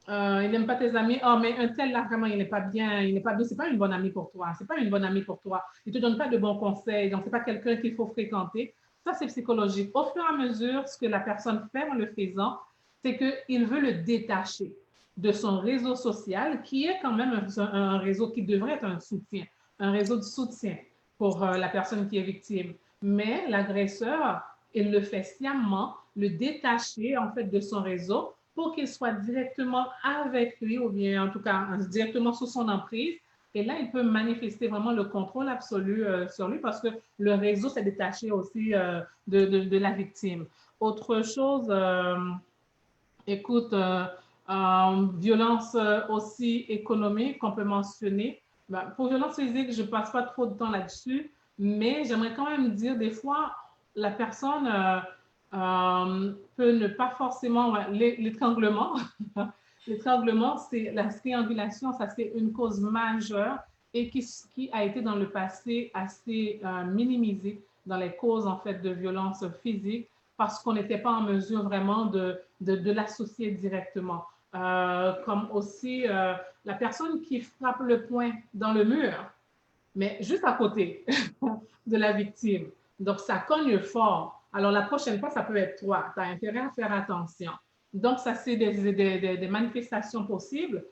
Il n'aime pas tes amis. Oh, mais un tel là, vraiment, il n'est pas bien, c'est pas une bonne amie pour toi. C'est pas une bonne amie pour toi. Il te donne pas de bons conseils, donc c'est pas quelqu'un qu'il faut fréquenter. Ça, c'est psychologique. Au fur et à mesure, ce que la personne fait en le faisant, c'est qu'il veut le détacher de son réseau social, qui est quand même un réseau qui devrait être un soutien, un réseau de soutien pour la personne qui est victime. Mais l'agresseur, il le fait sciemment, le détacher en fait de son réseau pour qu'il soit directement avec lui ou bien en tout cas directement sous son emprise. Et là, il peut manifester vraiment le contrôle absolu sur lui parce que le réseau s'est détaché aussi de la victime. Autre chose, écoute, violence aussi économique qu'on peut mentionner. Ben, pour violence physique, je ne passe pas trop de temps là-dessus, mais j'aimerais quand même dire, des fois, la personne peut ne pas forcément... L'étranglement, l'étranglement, c'est la triangulation, ça c'est une cause majeure et qui a été dans le passé assez minimisée dans les causes en fait de violence physique parce qu'on n'était pas en mesure vraiment de l'associer directement. Comme aussi la personne qui frappe le poing dans le mur, mais juste à côté de la victime. Donc, ça cogne fort. Alors, la prochaine fois, ça peut être toi. Tu as intérêt à faire attention. Donc, ça, c'est des manifestations possibles.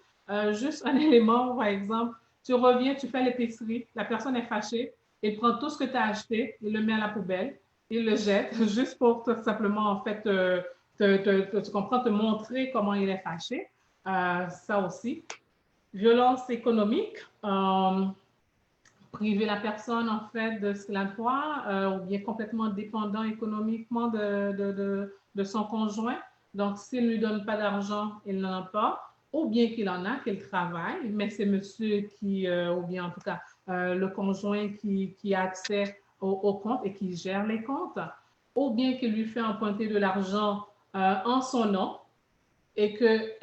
Juste un élément, par exemple, tu reviens, tu fais l'épicerie, la personne est fâchée, il prend tout ce que tu as acheté, il le met à la poubelle, il le jette, juste pour tout simplement, en fait, tu comprends, te montrer comment il est fâché. Ça aussi. Violence économique. Priver la personne en fait de ce qu'elle a droit ou bien complètement dépendant économiquement de son conjoint. Donc, s'il ne lui donne pas d'argent, il n'en a pas, ou bien qu'il en a, qu'il travaille, mais c'est monsieur qui, ou bien en tout cas le conjoint qui a accès au compte et qui gère les comptes, ou bien qu'il lui fait emprunter de l'argent en son nom et que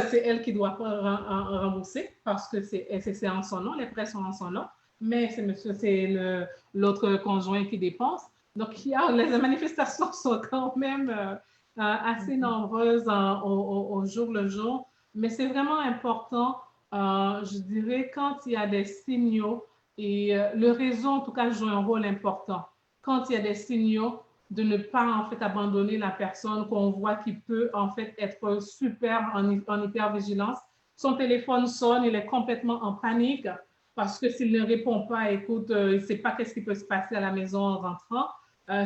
c'est elle qui doit rembourser parce que c'est en son nom, les prêts sont en son nom, mais c'est l'autre conjoint qui dépense. Donc, les manifestations sont quand même assez nombreuses au jour le jour, mais c'est vraiment important, je dirais, quand il y a des signaux, et le réseau, en tout cas, joue un rôle important. Quand il y a des signaux, de ne pas en fait abandonner la personne qu'on voit qui peut en fait être super en hypervigilance. Son téléphone sonne, il est complètement en panique parce que s'il ne répond pas, écoute, il ne sait pas qu'est-ce qui peut se passer à la maison en rentrant.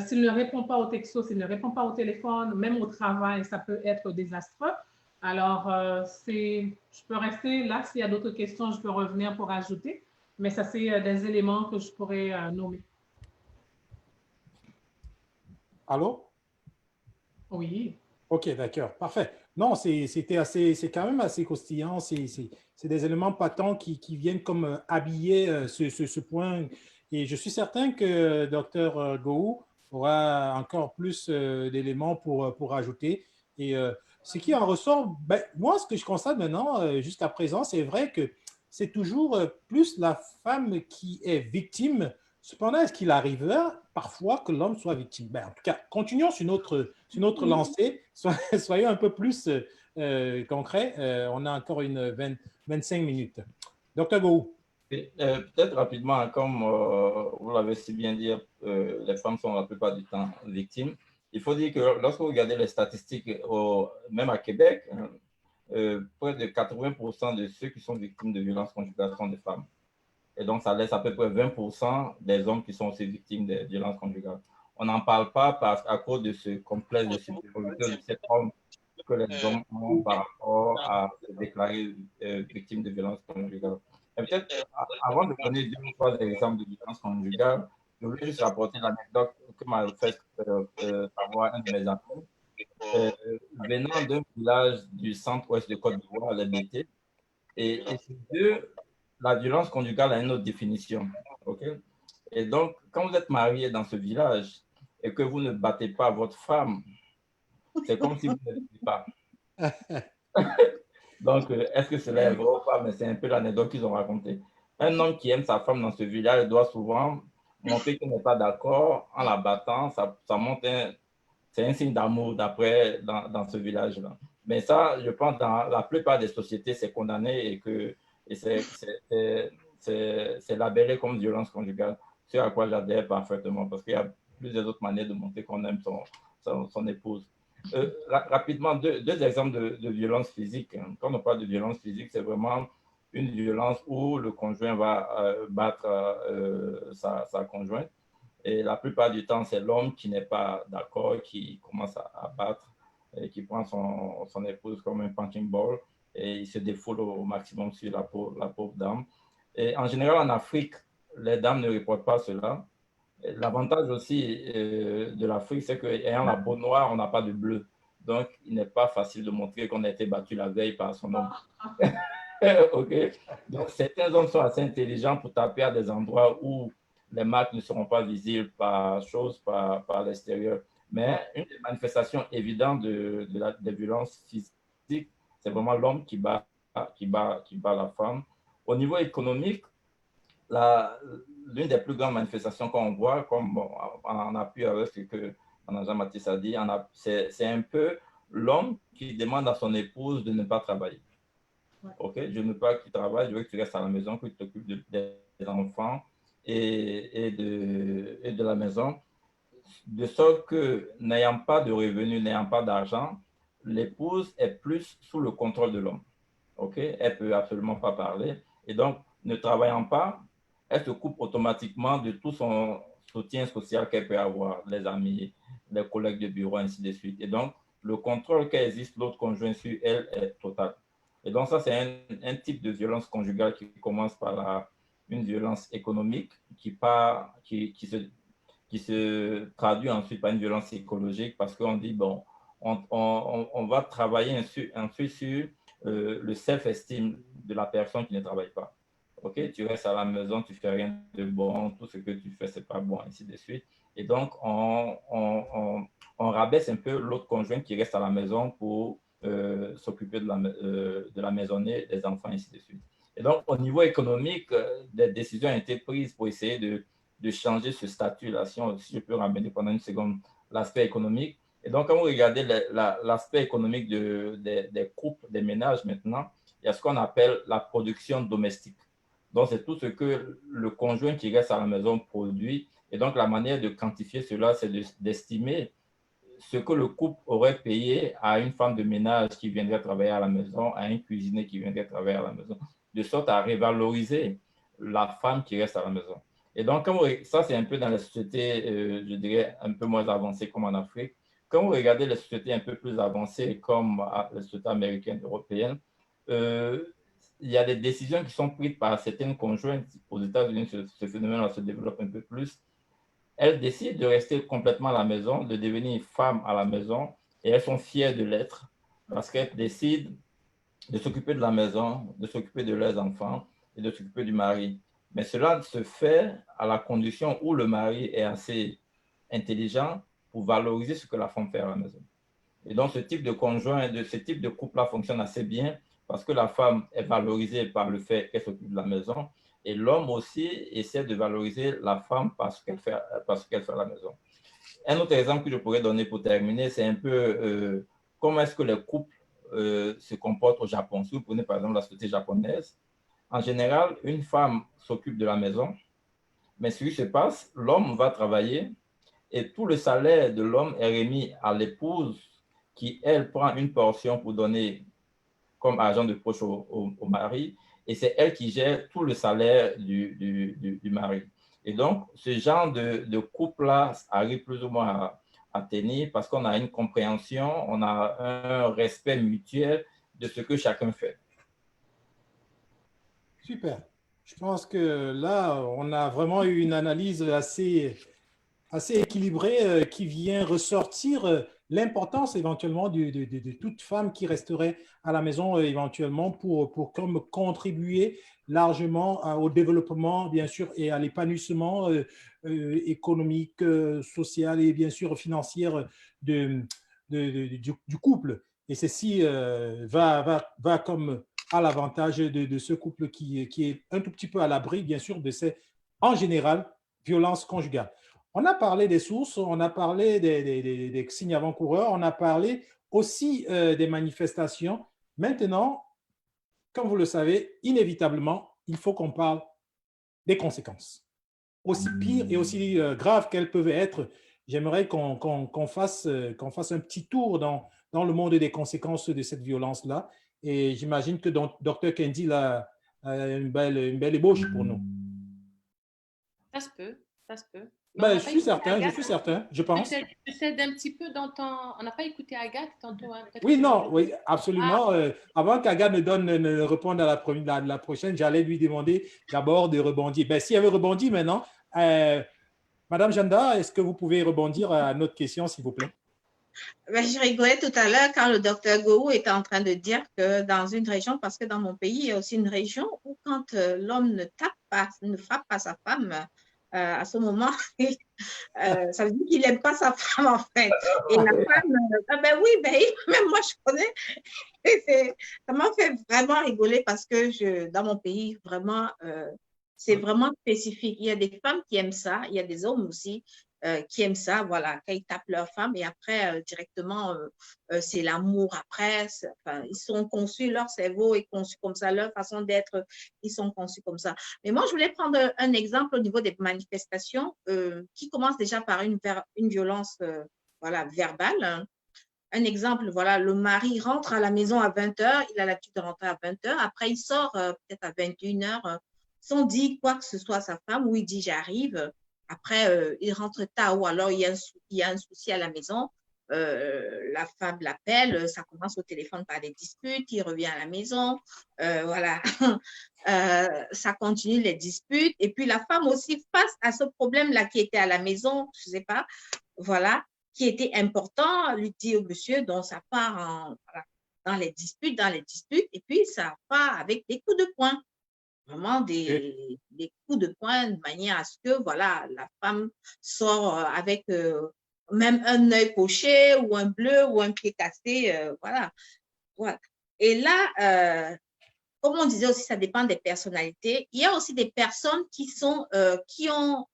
S'il ne répond pas au texto, s'il ne répond pas au téléphone, même au travail, ça peut être désastreux. Alors, je peux rester là. S'il y a d'autres questions, je peux revenir pour ajouter. Mais ça, c'est des éléments que je pourrais nommer. Allô? Oui. OK, d'accord, parfait. Non, c'est quand même assez croustillant. C'est des éléments patents qui viennent comme habiller ce point. Et je suis certain que Dr Gou aura encore plus d'éléments pour ajouter. Et ce qui en ressort, ben, moi, ce que je constate maintenant, jusqu'à présent, c'est vrai que c'est toujours plus la femme qui est victime. Cependant, est-ce qu'il arrivera parfois que l'homme soit victime? Ben, en tout cas, continuons sur notre lancée. Soyons un peu plus concrets. On a encore 25 minutes. Docteur Gou. Peut-être rapidement, comme vous l'avez si bien dit, les femmes sont la plupart du temps victimes. Il faut dire que lorsque vous regardez les statistiques, même à Québec, près de 80% de ceux qui sont victimes de violences conjugales sont des femmes. Et donc, ça laisse à peu près 20% des hommes qui sont aussi victimes de violences conjugales. On n'en parle pas à cause de ce complexe de supériorité de cet homme que les hommes ont par rapport à se déclarer victimes de violences conjugales. Et peut-être, avant de donner 2 ou 3 exemples de violences conjugales, je voulais juste rapporter l'anecdote que m'a fait savoir un de mes amis. Venant d'un village du centre-ouest de Côte d'Ivoire, les BT, et ces deux, la violence conjugale a une autre définition. Okay? Et donc, quand vous êtes marié dans ce village et que vous ne battez pas votre femme, c'est comme si vous ne l'étiez pas. Donc, est-ce que cela est vrai ou pas? Mais c'est un peu l'anecdote qu'ils ont racontée. Un homme qui aime sa femme dans ce village doit souvent montrer qu'il n'est pas d'accord en la battant. Ça montre c'est un signe d'amour d'après dans ce village-là. Mais ça, je pense, dans la plupart des sociétés, c'est condamné et c'est labellé comme violence conjugale, ce à quoi j'adhère parfaitement, parce qu'il y a plusieurs autres manières de montrer qu'on aime son épouse. Rapidement, deux exemples de violence physique. Quand on parle de violence physique, c'est vraiment une violence où le conjoint va battre sa conjointe. Et la plupart du temps, c'est l'homme qui n'est pas d'accord, qui commence à battre, et qui prend son épouse comme un punching ball et il se défoule au maximum sur la pauvre dame. Et en général, en Afrique, les dames ne reportent pas cela. L'avantage aussi de l'Afrique, c'est qu'ayant la peau noire, on n'a pas de bleu. Donc, il n'est pas facile de montrer qu'on a été battu la veille par son homme. OK. Donc, certains hommes sont assez intelligents pour taper à des endroits où les marques ne seront pas visibles par l'extérieur. Mais une des manifestations évidentes des violences physiques, c'est vraiment l'homme qui bat la femme. Au niveau économique, l'une des plus grandes manifestations qu'on voit, comme en appui avec ce que Jean-Baptiste a dit, c'est un peu l'homme qui demande à son épouse de ne pas travailler. Ouais. OK, je ne veux pas que tu travailles, je veux que tu restes à la maison, que tu t'occupes des enfants et de la maison, de sorte que n'ayant pas de revenus, n'ayant pas d'argent, l'épouse est plus sous le contrôle de l'homme. OK, elle ne peut absolument pas parler. Et donc, ne travaillant pas, elle se coupe automatiquement de tout son soutien social qu'elle peut avoir, les amis, les collègues de bureau, ainsi de suite. Et donc, le contrôle qu'existe l'autre conjoint sur elle est total. Et donc, ça, c'est un type de violence conjugale qui commence par une violence économique qui se traduit ensuite par une violence psychologique parce qu'on dit, bon, on va travailler ensuite sur le self-esteem de la personne qui ne travaille pas. OK, tu restes à la maison, tu fais rien de bon, tout ce que tu fais, c'est pas bon, ainsi de suite. Et donc, on rabaisse un peu l'autre conjoint qui reste à la maison pour s'occuper de la maisonnée, des enfants, ainsi de suite. Et donc, au niveau économique, des décisions ont été prises pour essayer de changer ce statut-là, si je peux ramener pendant une seconde l'aspect économique. Et donc, quand vous regardez l'aspect économique des couples, des ménages maintenant, il y a ce qu'on appelle la production domestique. Donc, c'est tout ce que le conjoint qui reste à la maison produit. Et donc, la manière de quantifier cela, c'est d'estimer ce que le couple aurait payé à une femme de ménage qui viendrait travailler à la maison, à un cuisinier qui viendrait travailler à la maison, de sorte à revaloriser la femme qui reste à la maison. Et donc, ça, c'est un peu dans les sociétés, je dirais, un peu moins avancées comme en Afrique. Quand vous regardez les sociétés un peu plus avancées comme les sociétés américaines, européennes, il y a des décisions qui sont prises par certaines conjointes. Aux États-Unis, ce phénomène se développe un peu plus. Elles décident de rester complètement à la maison, de devenir femme à la maison, et elles sont fières de l'être parce qu'elles décident de s'occuper de la maison, de s'occuper de leurs enfants et de s'occuper du mari. Mais cela se fait à la condition où le mari est assez intelligent pour valoriser ce que la femme fait à la maison. Et donc, ce type de conjoint, ce type de couple-là fonctionne assez bien parce que la femme est valorisée par le fait qu'elle s'occupe de la maison et l'homme aussi essaie de valoriser la femme parce qu'elle fait à la maison. Un autre exemple que je pourrais donner pour terminer, c'est un peu comment est-ce que les couples se comportent au Japon. Si vous prenez par exemple la société japonaise, en général, une femme s'occupe de la maison, mais ce qui se passe, l'homme va travailler et tout le salaire de l'homme est remis à l'épouse qui, elle, prend une portion pour donner comme argent de poche au mari, et c'est elle qui gère tout le salaire du mari. Et donc, ce genre de couple-là arrive plus ou moins à tenir parce qu'on a une compréhension, on a un respect mutuel de ce que chacun fait. Super. Je pense que là, on a vraiment eu une analyse assez équilibrée qui vient ressortir l'importance éventuellement de toute femme qui resterait à la maison éventuellement pour comme contribuer largement au développement, bien sûr, et à l'épanouissement économique, social et bien sûr financier du couple. Et ceci va comme à l'avantage de ce couple qui est un tout petit peu à l'abri, bien sûr, de ces, en général, violences conjugales. On a parlé des sources, on a parlé des signes avant-coureurs, on a parlé aussi des manifestations. Maintenant, comme vous le savez, inévitablement, il faut qu'on parle des conséquences. Aussi pires et aussi graves qu'elles peuvent être, j'aimerais qu'on fasse un petit tour dans le monde des conséquences de cette violence-là. Et j'imagine que Dr. Kendi a une belle ébauche pour nous. Ça se peut, ça se peut. Ben, je suis certain, je pense. Je cède un petit peu dans ton... On n'a pas écouté Agathe tantôt. Hein, oui, non, oui, absolument. Avant qu'Agathe ne réponde à la prochaine, j'allais lui demander d'abord de rebondir. Ben, si elle veut rebondir maintenant, Madame Janda, est-ce que vous pouvez rebondir à notre question, s'il vous plaît? Ben, je rigolais tout à l'heure quand le docteur Gou était en train de dire que dans une région, parce que dans mon pays, il y a aussi une région où quand l'homme ne tape pas, ne frappe pas sa femme, à ce moment, ça veut dire qu'il n'aime pas sa femme en fait. Et la femme, ah ben oui, ben, même moi je connais. Et ça m'a fait vraiment rigoler parce que dans mon pays, vraiment, c'est vraiment spécifique. Il y a des femmes qui aiment ça, il y a des hommes aussi qui aiment ça, voilà, quand ils tapent leur femme et après, directement, c'est l'amour après. Enfin, ils sont conçus, leur cerveau est conçu comme ça, leur façon d'être, ils sont conçus comme ça. Mais moi, je voulais prendre un exemple au niveau des manifestations qui commencent déjà par une violence voilà, verbale. Hein. Un exemple, voilà, le mari rentre à la maison à 20 h, il a l'habitude de rentrer à 20 h, après il sort peut-être à 21 h, sans dire quoi que ce soit à sa femme, ou il dit j'arrive, après il rentre tard, ou alors il y a un souci à la maison, la femme l'appelle, ça commence au téléphone par des disputes, il revient à la maison, voilà, ça continue les disputes, et puis la femme aussi face à ce problème-là qui était à la maison, je ne sais pas, voilà, qui était important, lui dit au monsieur, donc ça part voilà, dans les disputes, et puis ça part avec des coups de poing, vraiment des coups de poing de manière à ce que voilà, la femme sort avec même un œil poché ou un bleu ou un pied cassé, voilà. Voilà. Et là, comme on disait aussi, ça dépend des personnalités. Il y a aussi des personnes qui ont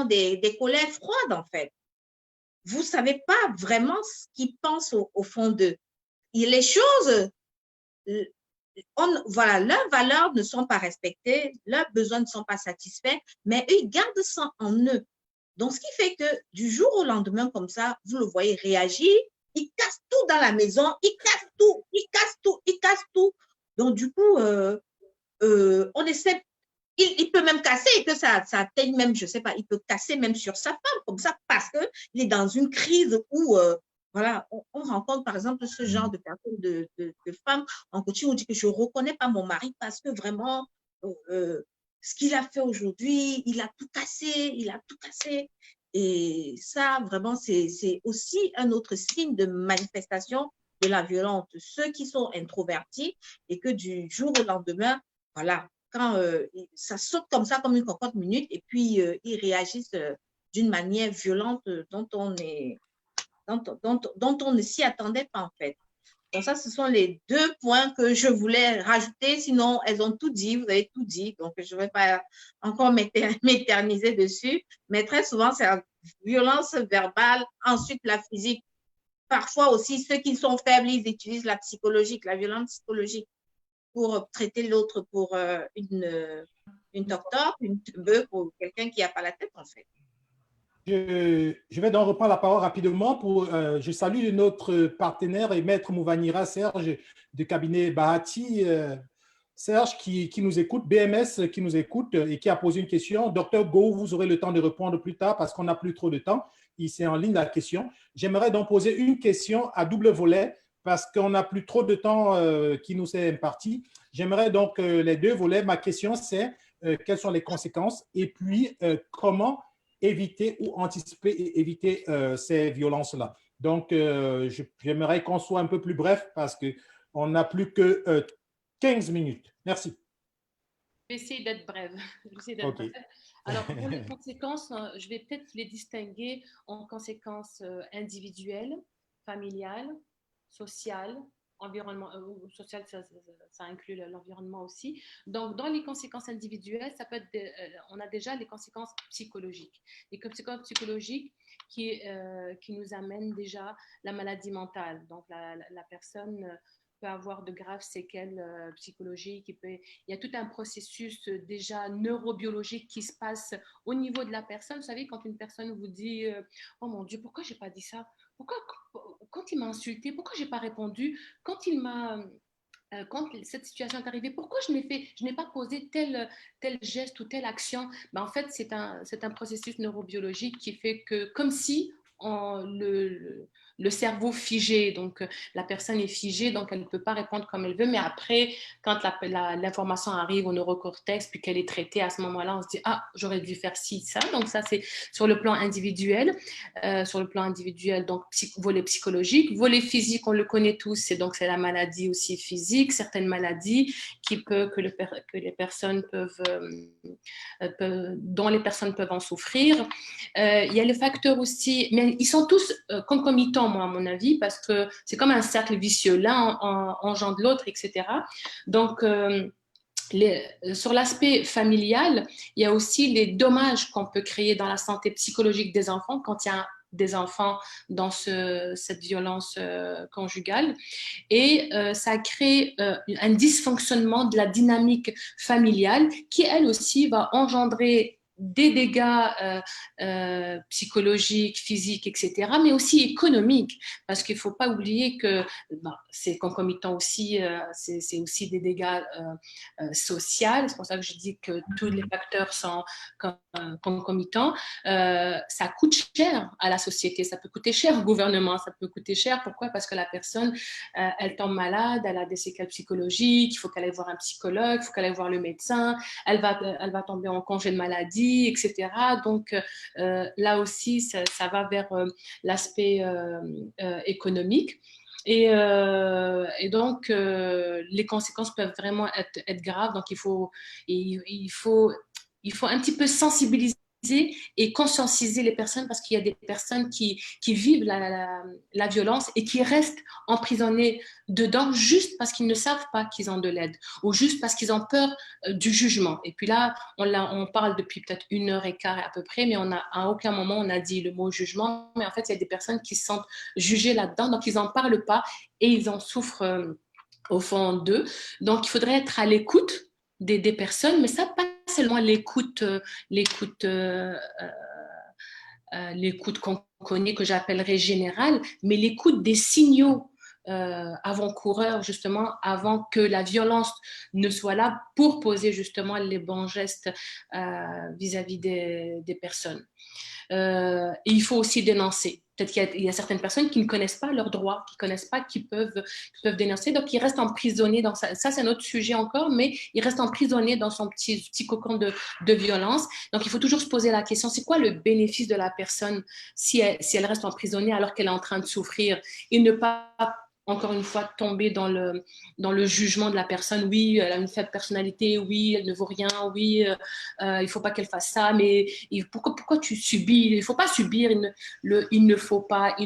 des colères froides en fait. Vous ne savez pas vraiment ce qu'ils pensent au fond d'eux. Les choses, voilà, leurs valeurs ne sont pas respectées, leurs besoins ne sont pas satisfaits, mais eux, ils gardent ça en eux. Donc, ce qui fait que du jour au lendemain, comme ça, vous le voyez réagir, ils cassent tout dans la maison, ils cassent tout, ils cassent tout, ils cassent tout. Donc, du coup, on essaie. Il peut même casser et que ça atteigne même, je ne sais pas, il peut casser même sur sa femme, comme ça, parce qu'il est dans une crise où, voilà, on rencontre par exemple ce genre de personnes, de femmes en coaching, on dit que je ne reconnais pas mon mari parce que vraiment, ce qu'il a fait aujourd'hui, il a tout cassé, il a tout cassé. Et ça, vraiment, c'est aussi un autre signe de manifestation de la violence. Ceux qui sont introvertis et que du jour au lendemain, voilà, quand ça saute comme ça, comme une cocotte minute, et puis ils réagissent d'une manière violente dont on ne s'y attendait pas en fait. Donc ça, ce sont les deux points que je voulais rajouter, sinon elles ont tout dit, vous avez tout dit, donc je ne vais pas encore m'éterniser dessus, mais très souvent c'est la violence verbale, ensuite la physique. Parfois aussi, ceux qui sont faibles, ils utilisent la psychologique, la violence psychologique, pour traiter l'autre pour une toc-toc, une teubeu, pour quelqu'un qui n'a pas la tête, en fait. Je vais donc reprendre la parole rapidement. Je salue notre partenaire et maître Mouvanira Serge du cabinet Bahati. Serge qui nous écoute, BMS qui nous écoute et qui a posé une question. Docteur Go, vous aurez le temps de répondre plus tard parce qu'on n'a plus trop de temps. C'est en ligne la question. J'aimerais donc poser une question à double volet parce qu'on n'a plus trop de temps qui nous est imparti. J'aimerais donc les deux volets. Ma question, c'est quelles sont les conséquences et puis comment éviter ou anticiper et éviter ces violences-là. Donc, j'aimerais qu'on soit un peu plus bref parce qu'on n'a plus que 15 minutes. Merci. Je vais essayer d'être brève. Okay. Alors, pour les conséquences, je vais peut-être les distinguer en conséquences individuelles, familiales, sociales, environnement social, ça inclut l'environnement aussi. Donc, dans les conséquences individuelles, ça peut être on a déjà les conséquences psychologiques. Les conséquences psychologiques qui nous amènent déjà la maladie mentale. Donc, la personne peut avoir de graves séquelles psychologiques. Il y a tout un processus déjà neurobiologique qui se passe au niveau de la personne. Vous savez, quand une personne vous dit « Oh mon Dieu, pourquoi je n'ai pas dit ça? Pourquoi, quand il m'a insulté, pourquoi je n'ai pas répondu? Quand cette situation est arrivée, pourquoi je n'ai pas posé tel geste ou telle action ?» Ben, en fait, c'est un processus neurobiologique qui fait que, comme si le cerveau figé. Donc, la personne est figée, donc elle ne peut pas répondre comme elle veut. Mais après, quand l'information arrive au neurocortex, puis qu'elle est traitée, à ce moment-là, on se dit, ah, j'aurais dû faire ci, ça. Donc, ça, c'est sur le plan individuel. Donc, volet psychologique. Volet physique, on le connaît tous, c'est la maladie aussi physique, certaines maladies que les personnes dont les personnes peuvent en souffrir. Il y a le facteur aussi, mais ils sont tous concomitants, moi, à mon avis, parce que c'est comme un cercle vicieux. L'un engendre l'autre, etc. Donc, sur l'aspect familial, il y a aussi les dommages qu'on peut créer dans la santé psychologique des enfants quand il y a des enfants dans cette violence conjugale. Et ça crée un dysfonctionnement de la dynamique familiale qui, elle aussi, va engendrer des dégâts psychologiques, physiques, etc., mais aussi économiques, parce qu'il ne faut pas oublier que c'est concomitant aussi, c'est aussi des dégâts sociaux. C'est pour ça que je dis que tous les facteurs sont concomitants. Ça coûte cher à la société, ça peut coûter cher au gouvernement, ça peut coûter cher. Pourquoi? Parce que la personne, elle tombe malade, elle a des séquelles psychologiques, il faut qu'elle aille voir un psychologue, il faut qu'elle aille voir le médecin, elle va tomber en congé de maladie, etc. Donc, là aussi, ça va vers l'aspect économique. Et donc, les conséquences peuvent vraiment être graves. Donc, il faut un petit peu sensibiliser et conscientiser les personnes, parce qu'il y a des personnes qui vivent la violence et qui restent emprisonnés dedans juste parce qu'ils ne savent pas qu'ils ont de l'aide, ou juste parce qu'ils ont peur du jugement. Et puis là, on parle depuis peut-être 1h15 à peu près, mais à aucun moment on a dit le mot jugement. Mais en fait, il y a des personnes qui se sentent jugées là-dedans, donc ils n'en parlent pas et ils en souffrent au fond d'eux. Donc, il faudrait être à l'écoute des personnes, mais ça, pas seulement l'écoute qu'on connaît, que j'appellerais générale, mais l'écoute des signaux avant-coureurs, justement, avant que la violence ne soit là, pour poser justement les bons gestes vis-à-vis des personnes. Et il faut aussi dénoncer. Peut-être qu'il y a certaines personnes qui ne connaissent pas leurs droits, qui ne connaissent pas qu'ils peuvent dénoncer, donc ils restent emprisonnés dans ça. Ça, c'est un autre sujet encore, mais ils restent emprisonnés dans son petit cocon de violence. Donc, il faut toujours se poser la question, c'est quoi le bénéfice de la personne si elle reste emprisonnée alors qu'elle est en train de souffrir, et ne pas, encore une fois, tomber dans le jugement de la personne. Oui, elle a une faible personnalité, oui, elle ne vaut rien, oui, il ne faut pas qu'elle fasse ça, mais pourquoi tu subis? Il ne faut pas subir, il ne faut pas,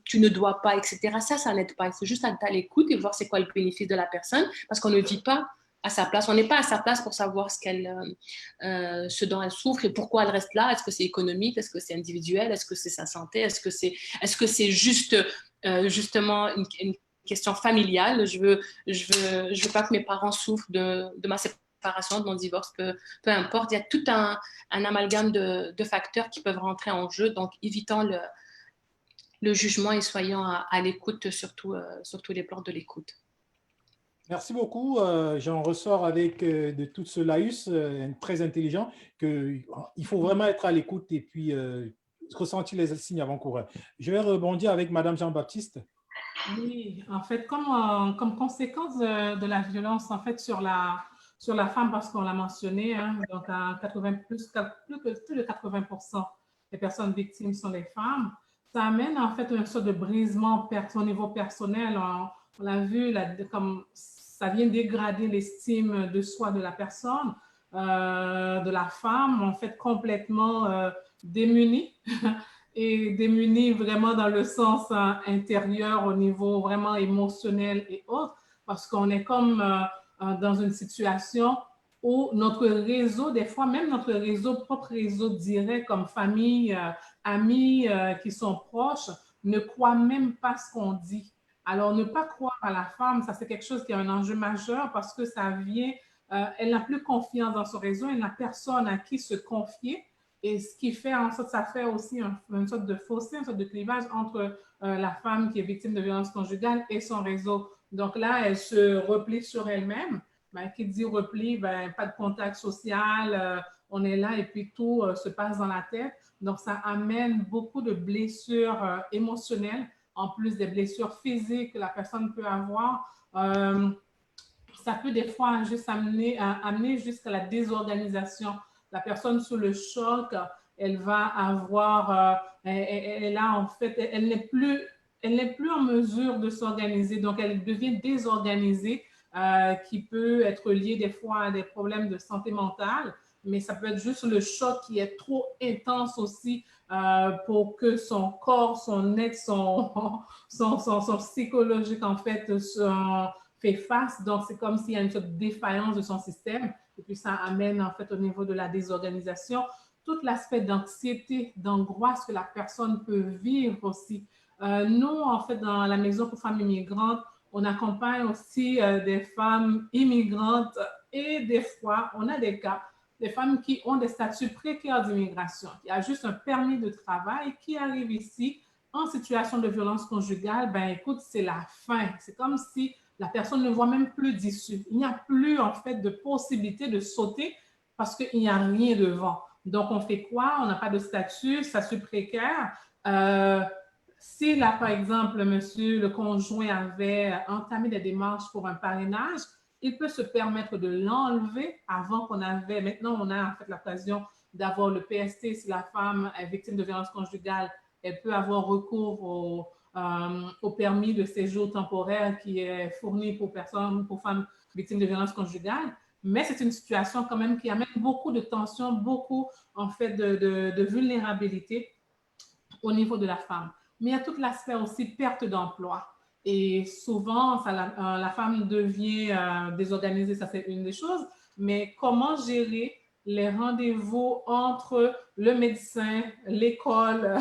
tu ne dois pas, etc. Ça n'aide pas. Il faut juste être à l'écoute et voir c'est quoi le bénéfice de la personne, parce qu'on ne vit pas à sa place. On n'est pas à sa place pour savoir ce dont elle souffre et pourquoi elle reste là. Est-ce que c'est économique? Est-ce que c'est individuel? Est-ce que c'est sa santé? Est-ce que c'est juste justement une question familiale? Je veux pas que mes parents souffrent de ma séparation, de mon divorce, peu importe. Il y a tout un amalgame de facteurs qui peuvent rentrer en jeu. Donc, évitons le jugement et soyons à l'écoute sur tous les plans de l'écoute. Merci beaucoup. J'en ressors avec de tout ce laïus très intelligent qu'il faut vraiment être à l'écoute et puis ressentir les signes avant-coureurs. Je vais rebondir avec Madame Jean-Baptiste. Oui, en fait, comme conséquence de la violence en fait sur la femme, parce qu'on l'a mentionné, hein, donc à plus de 80% des personnes victimes sont les femmes, ça amène en fait une sorte de brisement au niveau personnel. On l'a vu, comme ça vient dégrader l'estime de soi de la personne, de la femme, en fait complètement démunie. Et démunis vraiment dans le sens intérieur, au niveau vraiment émotionnel et autres, parce qu'on est comme dans une situation où notre réseau, des fois même notre propre réseau direct, comme famille, amis qui sont proches, ne croient même pas ce qu'on dit. Alors, ne pas croire à la femme, ça c'est quelque chose qui est un enjeu majeur, parce que ça vient, elle n'a plus confiance dans son réseau, elle n'a personne à qui se confier. Et ce qui fait en sorte, ça fait aussi une sorte de fossé, une sorte de clivage entre la femme qui est victime de violence conjugale et son réseau. Donc là, elle se replie sur elle-même. Qui dit repli, pas de contact social, on est là et puis tout se passe dans la tête. Donc ça amène beaucoup de blessures émotionnelles en plus des blessures physiques que la personne peut avoir, ça peut des fois juste amener jusqu'à la désorganisation. La personne sous le choc, elle va avoir, elle a en fait, elle n'est plus en mesure de s'organiser, donc elle devient désorganisée, qui peut être lié des fois à des problèmes de santé mentale, mais ça peut être juste le choc qui est trop intense aussi pour que son corps, son être, son psychologique en fait fait face. Donc, c'est comme s'il y a une sorte de défaillance de son système et puis ça amène en fait au niveau de la désorganisation tout l'aspect d'anxiété, d'angoisse que la personne peut vivre aussi. Nous, en fait, dans la Maison pour femmes immigrantes, on accompagne aussi des femmes immigrantes et des fois, on a des cas, des femmes qui ont des statuts précaires d'immigration, qui a juste un permis de travail, qui arrivent ici en situation de violence conjugale. Ben écoute, c'est la fin. C'est comme si la personne ne voit même plus d'issue. Il n'y a plus en fait de possibilité de sauter parce qu'il n'y a rien devant. Donc, on fait quoi? On n'a pas de statut précaire. Si là, par exemple, monsieur, le conjoint avait entamé des démarches pour un parrainage, il peut se permettre de l'enlever avant qu'on avait. Maintenant, on a en fait l'occasion d'avoir le PST. Si la femme est victime de violence conjugale, elle peut avoir recours au permis de séjour temporaire qui est fourni pour femmes victimes de violence conjugale. Mais c'est une situation quand même qui amène beaucoup de tension, beaucoup en fait de vulnérabilité au niveau de la femme. Mais il y a tout l'aspect aussi perte d'emploi. Et souvent, la femme devient désorganisée, ça c'est une des choses. Mais comment gérer les rendez-vous entre le médecin, l'école,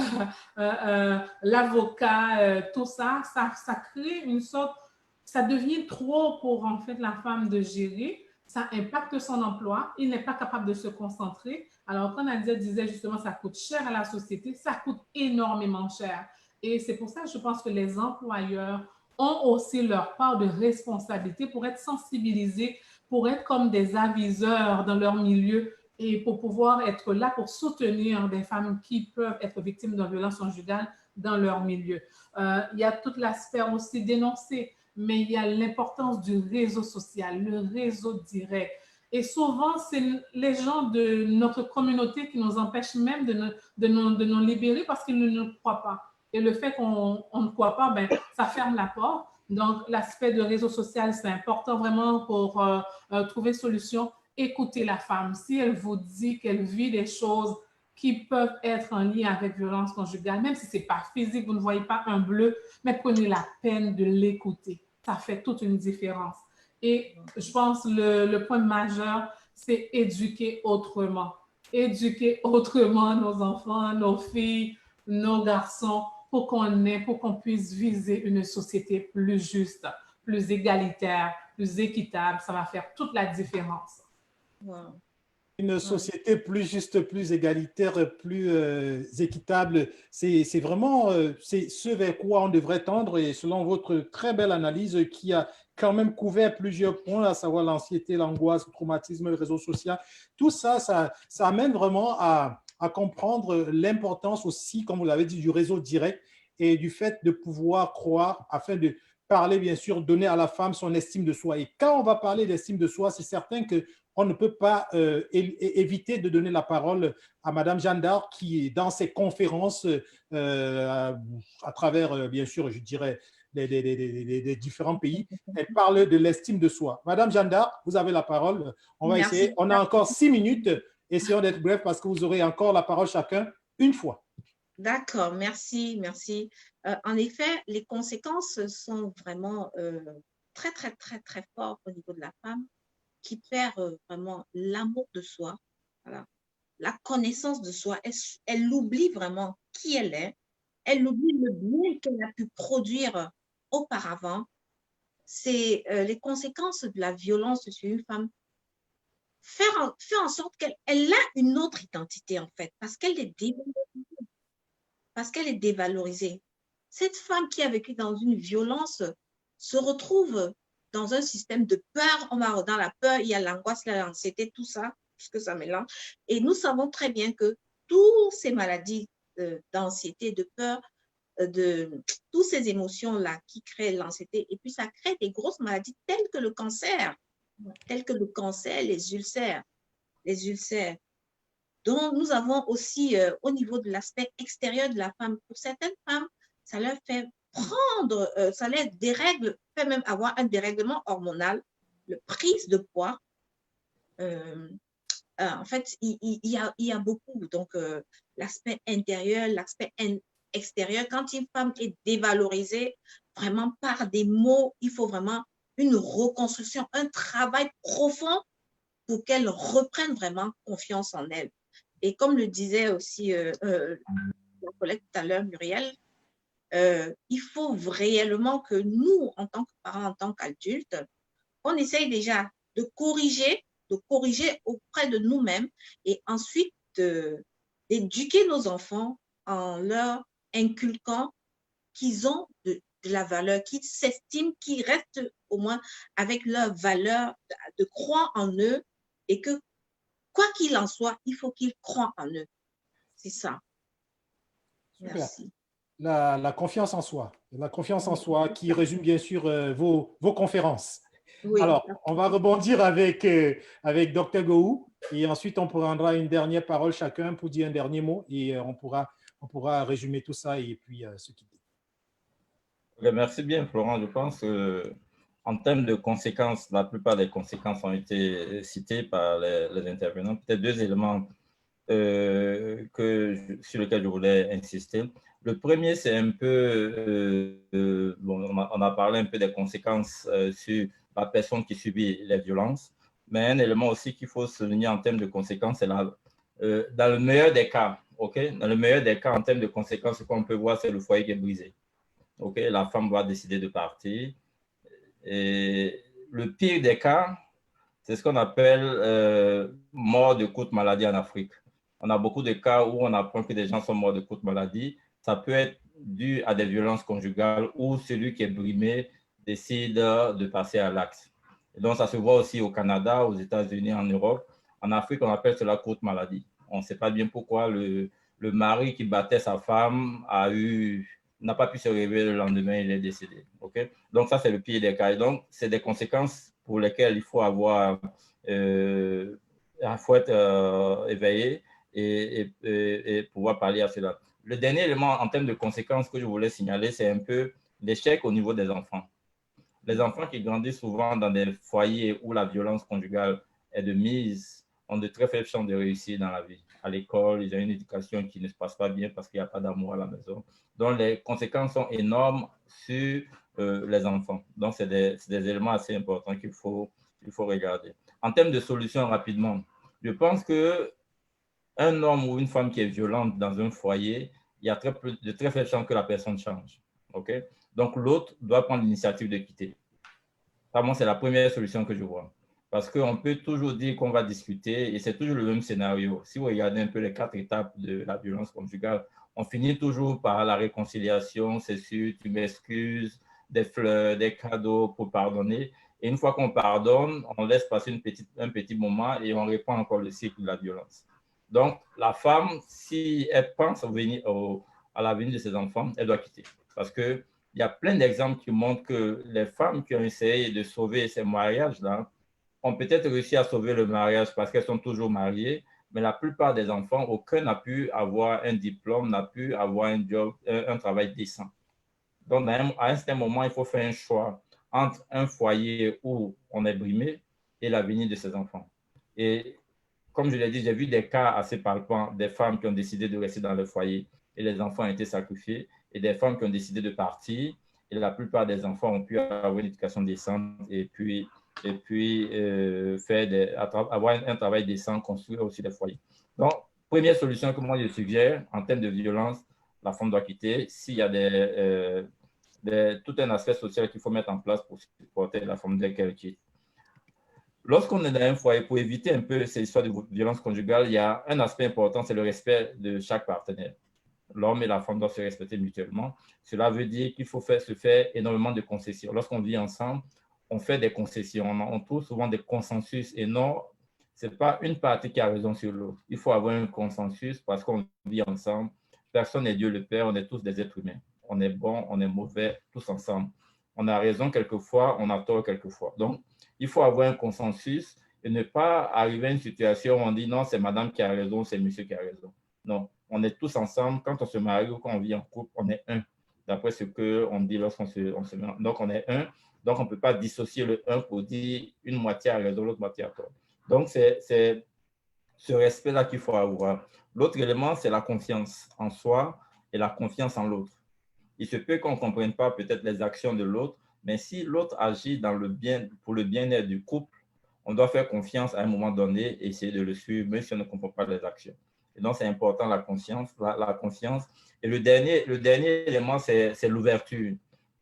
l'avocat, tout ça, ça crée une sorte, ça devient trop pour en fait la femme de gérer. Ça impacte son emploi, il n'est pas capable de se concentrer. Alors, quand Nadia disait justement ça coûte cher à la société, ça coûte énormément cher. Et c'est pour ça que je pense que les employeurs ont aussi leur part de responsabilité pour être sensibilisés, pour être comme des aviseurs dans leur milieu et pour pouvoir être là pour soutenir des femmes qui peuvent être victimes de violences conjugales dans leur milieu. Il y a tout l'aspect aussi dénoncé, mais il y a l'importance du réseau social, le réseau direct. Et souvent, c'est les gens de notre communauté qui nous empêchent même de nous libérer parce qu'ils ne nous croient pas. Et le fait qu'on ne croit pas, ben, ça ferme la porte. Donc, l'aspect de réseau social, c'est important vraiment pour trouver solution. Écoutez la femme. Si elle vous dit qu'elle vit des choses qui peuvent être en lien avec violence conjugale, même si ce n'est pas physique, vous ne voyez pas un bleu, mais prenez la peine de l'écouter. Ça fait toute une différence. Et je pense que le point majeur, c'est éduquer autrement. Éduquer autrement nos enfants, nos filles, nos garçons, pour qu'on puisse viser une société plus juste, plus égalitaire, plus équitable. Ça va faire toute la différence. Wow. Une société plus juste, plus égalitaire, plus équitable, c'est vraiment c'est ce vers quoi on devrait tendre. Et selon votre très belle analyse qui a quand même couvert plusieurs points, à savoir l'anxiété, l'angoisse, le traumatisme, le réseau social, tout ça, ça amène vraiment à comprendre l'importance aussi, comme vous l'avez dit, du réseau direct et du fait de pouvoir croire afin de parler, bien sûr, donner à la femme son estime de soi. Et quand on va parler d'estime de soi, c'est certain qu'on ne peut pas éviter de donner la parole à Madame Jeanne d'Arc qui, dans ses conférences, à travers, bien sûr, je dirais, des différents pays, elle parle de l'estime de soi. Madame Jeanne d'Arc, vous avez la parole. On va essayer. On a encore 6 minutes. Essayons d'être bref parce que vous aurez encore la parole chacun une fois. D'accord, merci, merci. En effet, les conséquences sont vraiment très, très, très, très fortes au niveau de la femme qui perd vraiment l'amour de soi, voilà, la connaissance de soi. Elle oublie vraiment qui elle est. Elle oublie le bien qu'elle a pu produire auparavant. C'est les conséquences de la violence sur une femme. Faire en sorte qu'elle a une autre identité, en fait, parce qu'elle est dévalorisée. Parce qu'elle est dévalorisée. Cette femme qui a vécu dans une violence se retrouve dans un système de peur. Dans la peur, il y a l'angoisse, l'anxiété, tout ça, puisque ça mélange. Et nous savons très bien que toutes ces maladies d'anxiété, de peur, de toutes ces émotions-là qui créent l'anxiété. Et puis, ça crée des grosses maladies telles que le cancer, les ulcères. Donc, nous avons aussi, au niveau de l'aspect extérieur de la femme, pour certaines femmes, ça leur fait prendre, ça les dérègle, peut même avoir un dérèglement hormonal, le prise de poids. En fait, il y a beaucoup. Donc, l'aspect intérieur, l'aspect extérieur, quand une femme est dévalorisée, vraiment par des mots, il faut vraiment une reconstruction, un travail profond pour qu'elle reprenne vraiment confiance en elle. Et comme le disait aussi la collègue tout à l'heure, Muriel, il faut réellement que nous, en tant que parents, en tant qu'adultes, on essaye déjà de corriger auprès de nous-mêmes et ensuite d'éduquer nos enfants en leur inculquant qu'ils ont de la valeur, qu'ils s'estiment, qu'ils restent au moins avec leur valeur, de croire en eux et que quoi qu'il en soit, il faut qu'ils croient en eux. C'est ça. Super. Merci. La confiance en soi. La confiance en soi qui résume bien sûr vos conférences. Oui. Alors, on va rebondir avec Dr Gou et ensuite on prendra une dernière parole chacun pour dire un dernier mot et on pourra résumer tout ça et puis se quitter. Merci bien, Florent. Je pense qu'en termes de conséquences, la plupart des conséquences ont été citées par les intervenants. Peut-être deux éléments sur lesquels je voulais insister. Le premier, c'est un peu, on a parlé un peu des conséquences sur la personne qui subit les violences, mais un élément aussi qu'il faut souligner en termes de conséquences, c'est dans le meilleur des cas, dans le meilleur des cas, en termes de conséquences, ce qu'on peut voir, c'est le foyer qui est brisé. La femme va décider de partir. Et le pire des cas, c'est ce qu'on appelle mort de courte maladie en Afrique. On a beaucoup de cas où on apprend que des gens sont morts de courte maladie. Ça peut être dû à des violences conjugales ou celui qui est brimé décide de passer à l'acte. Donc, ça se voit aussi au Canada, aux États-Unis, en Europe. En Afrique, on appelle cela courte maladie. On ne sait pas bien pourquoi le mari qui battait sa femme n'a pas pu se réveiller le lendemain, il est décédé. Donc, ça, c'est le pire des cas. Et donc, c'est des conséquences pour lesquelles il faut être éveillé et pouvoir parler à cela. Le dernier élément en termes de conséquences que je voulais signaler, c'est un peu l'échec au niveau des enfants. Les enfants qui grandissent souvent dans des foyers où la violence conjugale est de mise ont de très faibles chances de réussir dans la vie. À l'école, ils ont une éducation qui ne se passe pas bien parce qu'il n'y a pas d'amour à la maison. Donc, les conséquences sont énormes sur les enfants. Donc, c'est des éléments assez importants qu'il faut regarder. En termes de solutions, rapidement, je pense qu'un homme ou une femme qui est violente dans un foyer, il y a de très faibles chances que la personne change. Donc, l'autre doit prendre l'initiative de quitter. Moi, c'est la première solution que je vois. Parce qu'on peut toujours dire qu'on va discuter et c'est toujours le même scénario. Si vous regardez un peu les 4 étapes de la violence conjugale, on finit toujours par la réconciliation, c'est sûr, tu m'excuses, des fleurs, des cadeaux pour pardonner. Et une fois qu'on pardonne, on laisse passer un petit moment et on reprend encore le cycle de la violence. Donc, la femme, si elle pense à l'avenir de ses enfants, elle doit quitter. Parce qu'il y a plein d'exemples qui montrent que les femmes qui ont essayé de sauver ces mariages-là ont peut-être réussi à sauver le mariage parce qu'elles sont toujours mariées, mais la plupart des enfants, aucun n'a pu avoir un diplôme, n'a pu avoir un job, un travail décent. Donc, à un certain moment, il faut faire un choix entre un foyer où on est brimé et l'avenir de ses enfants. Et comme je l'ai dit, j'ai vu des cas assez palpants, des femmes qui ont décidé de rester dans le foyer et les enfants ont été sacrifiés, et des femmes qui ont décidé de partir et la plupart des enfants ont pu avoir une éducation décente et puis avoir un travail décent, construire aussi des foyers. Donc, première solution que moi je suggère en termes de violence, la femme doit quitter. S'il y a tout un aspect social qu'il faut mettre en place pour supporter la femme dès qu'elle quitte. Lorsqu'on est dans un foyer, pour éviter un peu ces histoires de violence conjugale, il y a un aspect important, c'est le respect de chaque partenaire. L'homme et la femme doivent se respecter mutuellement. Cela veut dire qu'il faut se faire énormément de concessions. Lorsqu'on vit ensemble, on fait des concessions. On trouve souvent des consensus et non, ce n'est pas une partie qui a raison sur l'autre. Il faut avoir un consensus parce qu'on vit ensemble. Personne n'est Dieu le Père, on est tous des êtres humains. on est bon, on est mauvais, tous ensemble. On a raison quelquefois, on a tort quelquefois. Donc, il faut avoir un consensus et ne pas arriver à une situation où on dit non, c'est madame qui a raison, c'est monsieur qui a raison. Non, on est tous ensemble. Quand on se marie ou quand on vit en couple, on est un, d'après ce qu'on dit lorsqu'on se marie. Donc, on est un. Donc, on ne peut pas dissocier le un pour dire une moitié a raison, l'autre moitié a tort. Donc, c'est ce respect-là qu'il faut avoir. L'autre élément, c'est la confiance en soi et la confiance en l'autre. Il se peut qu'on ne comprenne pas peut-être les actions de l'autre, mais si l'autre agit pour le bien-être du couple, on doit faire confiance à un moment donné et essayer de le suivre, même si on ne comprend pas les actions. Et donc, c'est important la confiance. Et le dernier élément, c'est l'ouverture.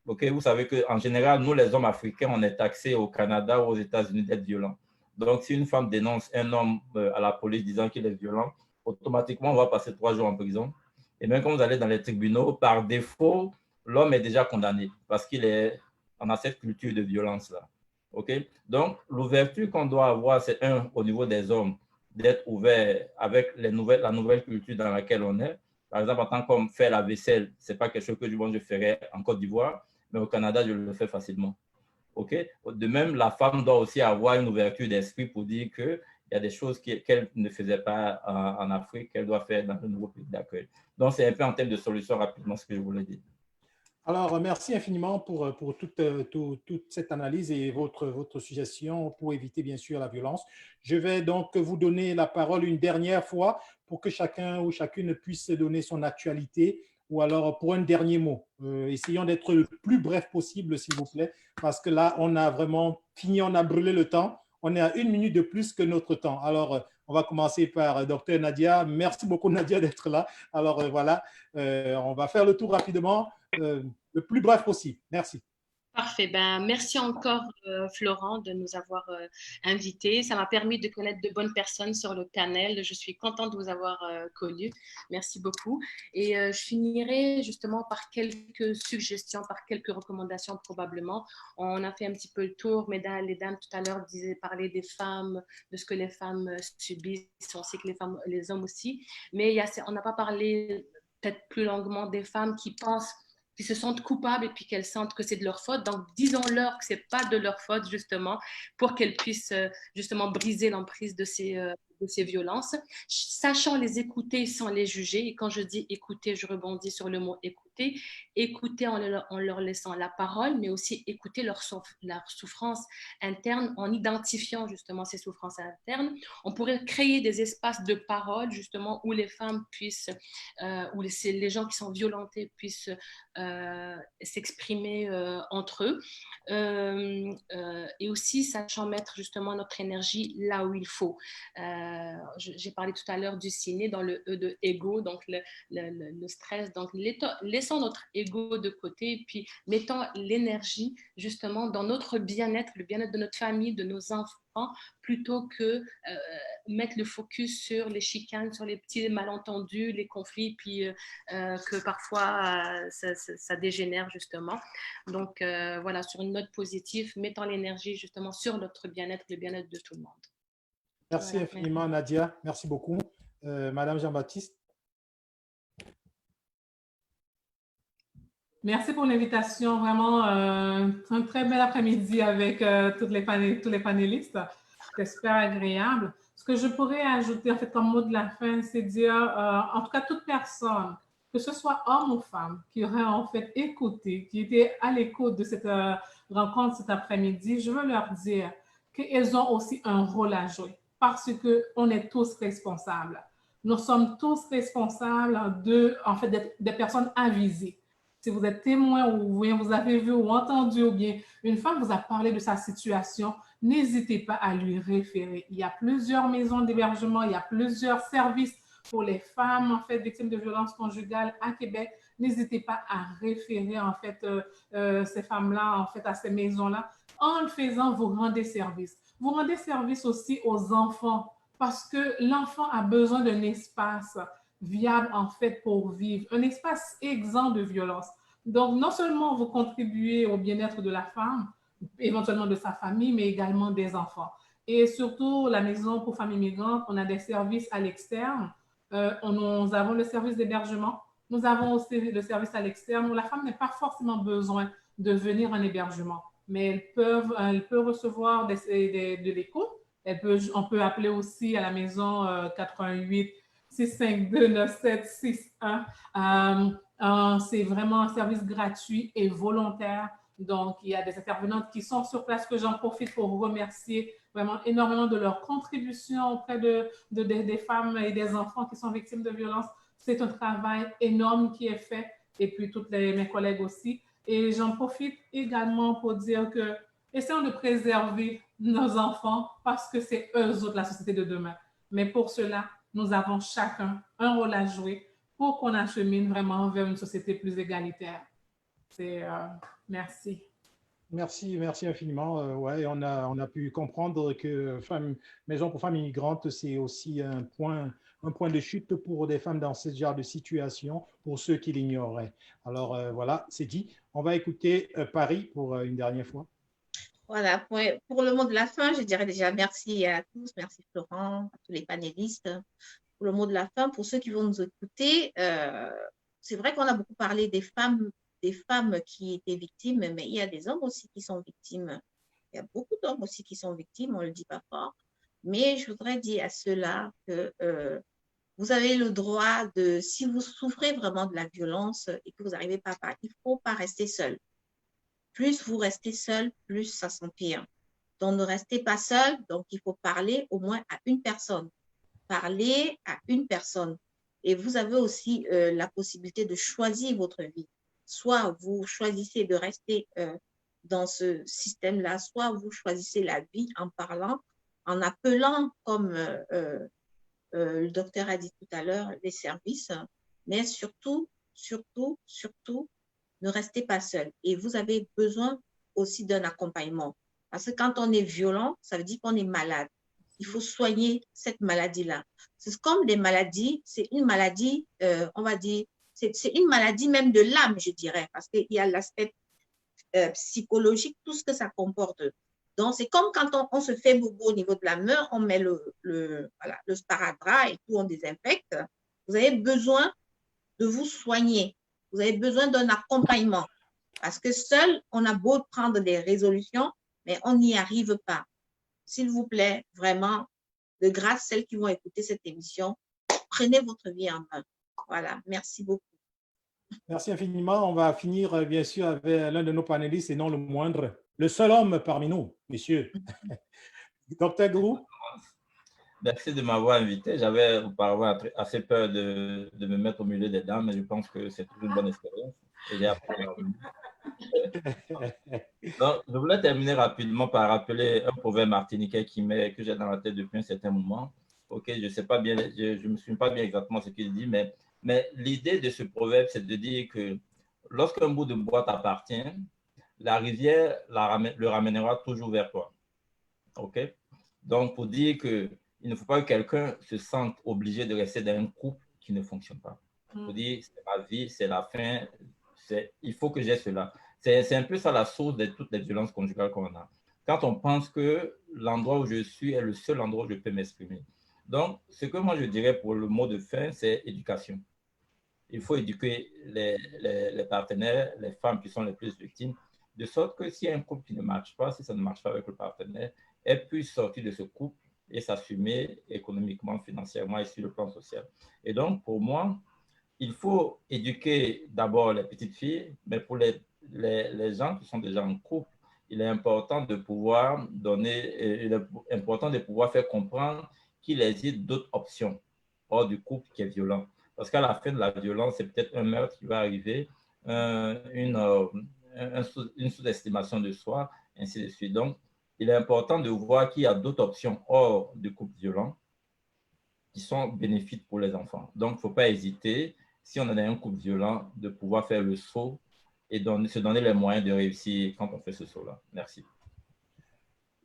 Okay? Vous savez qu'en général, nous, les hommes africains, on est taxés au Canada ou aux États-Unis d'être violents. Donc, si une femme dénonce un homme à la police disant qu'il est violent, automatiquement, on va passer 3 jours en prison. Et même quand vous allez dans les tribunaux, par défaut, l'homme est déjà condamné parce qu'on a cette culture de violence-là. Okay? Donc, l'ouverture qu'on doit avoir, c'est au niveau des hommes, d'être ouvert avec la nouvelle culture dans laquelle on est. Par exemple, en tant qu'homme, faire la vaisselle, ce n'est pas quelque chose que je ferais en Côte d'Ivoire, mais au Canada, je le fais facilement. Okay? De même, la femme doit aussi avoir une ouverture d'esprit pour dire qu'il y a des choses qu'elle ne faisait pas en Afrique, qu'elle doit faire dans le nouveau pays d'accueil. Donc, c'est un peu en termes de solution rapidement ce que je voulais dire. Alors, merci infiniment pour toute cette analyse et votre suggestion pour éviter, bien sûr, la violence. Je vais donc vous donner la parole une dernière fois pour que chacun ou chacune puisse donner son actualité ou alors pour un dernier mot. Essayons d'être le plus bref possible, s'il vous plaît, parce que là, on a vraiment fini, on a brûlé le temps. On est à 1 minute de plus que notre temps. Alors, on va commencer par Dr Nadia. Merci beaucoup, Nadia, d'être là. Alors, voilà, on va faire le tour rapidement. Le plus bref possible. Merci. Parfait. Merci encore, Florent, de nous avoir invités. Ça m'a permis de connaître de bonnes personnes sur le panel. Je suis contente de vous avoir connus. Merci beaucoup. Et je finirai justement par quelques suggestions, par quelques recommandations probablement. On a fait un petit peu le tour, mais les dames tout à l'heure parlaient des femmes, de ce que les femmes subissent. On sait que les hommes aussi. Mais on n'a pas parlé peut-être plus longuement des femmes qui se sentent coupables et puis qu'elles sentent que c'est de leur faute. Donc, disons-leur que ce n'est pas de leur faute, justement, pour qu'elles puissent justement briser l'emprise de ces violences, sachant les écouter sans les juger. Et quand je dis écouter, je rebondis sur le mot écouter. Écouter en leur laissant la parole, mais aussi écouter leur souffrance interne en identifiant justement ces souffrances internes. On pourrait créer des espaces de parole, justement, où les femmes puissent, où les gens qui sont violentés puissent s'exprimer entre eux. Et aussi, sachant mettre justement notre énergie là où il faut. J'ai parlé tout à l'heure du ciné dans le E de ego, donc le stress. Donc, laissons notre ego de côté, puis mettons l'énergie justement dans notre bien-être, le bien-être de notre famille, de nos enfants, plutôt que mettre le focus sur les chicanes, sur les petits malentendus, les conflits, puis que parfois ça dégénère justement. Donc voilà, sur une note positive, mettons l'énergie justement sur notre bien-être, le bien-être de tout le monde. Merci voilà, infiniment, merci. Nadia. Merci beaucoup. Madame Jean-Baptiste. Merci pour l'invitation. Vraiment, un très bel après-midi avec tous les panélistes. C'était super agréable. Ce que je pourrais ajouter, en fait, comme mot de la fin, c'est dire, en tout cas, toute personne, que ce soit homme ou femme, qui aurait en fait écouté, qui était à l'écoute de cette rencontre cet après-midi, je veux leur dire qu'elles ont aussi un rôle à jouer parce qu'on est tous responsables. Nous sommes tous responsables d'être des personnes avisées. Si vous êtes témoin ou vous avez vu ou entendu ou bien une femme vous a parlé de sa situation, n'hésitez pas à lui référer. Il y a plusieurs maisons d'hébergement, il y a plusieurs services pour les femmes en fait victimes de violences conjugales à Québec. N'hésitez pas à référer en fait ces femmes-là en fait à ces maisons-là. En le faisant, vous rendez service. Vous rendez service aussi aux enfants parce que l'enfant a besoin d'un espace viable en fait pour vivre, un espace exempt de violence. Donc, non seulement vous contribuez au bien-être de la femme, éventuellement de sa famille, mais également des enfants. Et surtout, la Maison pour femmes immigrantes, on a des services à l'externe. Nous avons le service d'hébergement Nous avons aussi le service à l'externe où la femme n'a pas forcément besoin de venir en hébergement, mais elle peut recevoir de l'écho. On peut appeler aussi à la maison 88 652 9761. C'est vraiment un service gratuit et volontaire. Donc, il y a des intervenantes qui sont sur place que j'en profite pour remercier vraiment énormément de leur contribution auprès des femmes et des enfants qui sont victimes de violences. C'est un travail énorme qui est fait, et puis toutes mes collègues aussi. Et j'en profite également pour dire que essayons de préserver nos enfants parce que c'est eux autres la société de demain. Mais pour cela, nous avons chacun un rôle à jouer pour qu'on achemine vraiment vers une société plus égalitaire. Merci. Merci infiniment. Ouais, on a pu comprendre que Maison pour femmes immigrantes, c'est aussi un point de chute pour des femmes dans ce genre de situation, pour ceux qui l'ignoraient. Alors voilà, c'est dit. On va écouter Paris pour une dernière fois. Voilà, pour le mot de la fin, je dirais déjà merci à tous, merci Florent, à tous les panélistes. Pour le mot de la fin, pour ceux qui vont nous écouter, c'est vrai qu'on a beaucoup parlé des femmes qui étaient victimes, mais il y a des hommes aussi qui sont victimes. Il y a beaucoup d'hommes aussi qui sont victimes, on ne le dit pas fort. Mais je voudrais dire à ceux-là que vous avez le droit si vous souffrez vraiment de la violence et que vous n'arrivez pas à parler, il ne faut pas rester seul. Plus vous restez seul, plus ça s'empire. Donc, ne restez pas seul. Donc, il faut parler au moins à une personne. Parler à une personne. Et vous avez aussi la possibilité de choisir votre vie. Soit vous choisissez de rester dans ce système-là, soit vous choisissez la vie en parlant, en appelant, comme le docteur a dit tout à l'heure, les services. Mais surtout, ne restez pas seul. Et vous avez besoin aussi d'un accompagnement. Parce que quand on est violent, ça veut dire qu'on est malade. Il faut soigner cette maladie-là. C'est comme des maladies, c'est une maladie, on va dire, c'est une maladie même de l'âme, je dirais, parce qu'il y a l'aspect psychologique, tout ce que ça comporte. Donc, c'est comme quand on se fait bobo au niveau de la main, on met le sparadrap et tout, on désinfecte. Vous avez besoin de vous soigner. Vous avez besoin d'un accompagnement. Parce que seul, on a beau prendre des résolutions, mais on n'y arrive pas. S'il vous plaît, vraiment, de grâce, celles qui vont écouter cette émission, prenez votre vie en main. Voilà, merci beaucoup. Merci infiniment. On va finir, bien sûr, avec l'un de nos panélistes, et non le moindre, le seul homme parmi nous, messieurs. Docteur Gourou. Merci de m'avoir invité. J'avais auparavant assez peur de me mettre au milieu des dames, mais je pense que c'est toujours une bonne expérience. Et j'ai appris à Donc, je voulais terminer rapidement par rappeler un proverbe martiniquais que j'ai dans la tête depuis un certain moment. Ok, je ne sais pas bien, je me souviens pas bien exactement ce qu'il dit, mais l'idée de ce proverbe, c'est de dire que lorsqu'un bout de bois t'appartient, la rivière le ramènera toujours vers toi. Ok, donc pour dire que il ne faut pas que quelqu'un se sente obligé de rester dans un couple qui ne fonctionne pas. Pour dire, c'est ma vie, c'est la fin, il faut que j'ai cela. C'est un peu ça la source de toutes les violences conjugales qu'on a. Quand on pense que l'endroit où je suis est le seul endroit où je peux m'exprimer. Donc, ce que moi je dirais pour le mot de fin, c'est éducation. Il faut éduquer les partenaires, les femmes qui sont les plus victimes, de sorte que s'il y a un couple qui ne marche pas, si ça ne marche pas avec le partenaire, elles puissent sortir de ce couple et s'assumer économiquement, financièrement et sur le plan social. Et donc, pour moi, il faut éduquer d'abord les petites filles, mais pour les gens qui sont déjà en couple, il est important de pouvoir faire comprendre qu'il existe d'autres options hors du couple qui est violent. Parce qu'à la fin de la violence, c'est peut-être un meurtre qui va arriver, une sous-estimation de soi, ainsi de suite. Donc, il est important de voir qu'il y a d'autres options hors du couple violent qui sont bénéfiques pour les enfants. Donc, il ne faut pas hésiter, si on est dans un couple violent, de pouvoir faire le saut et se donner les moyens de réussir quand on fait ce saut-là. Merci.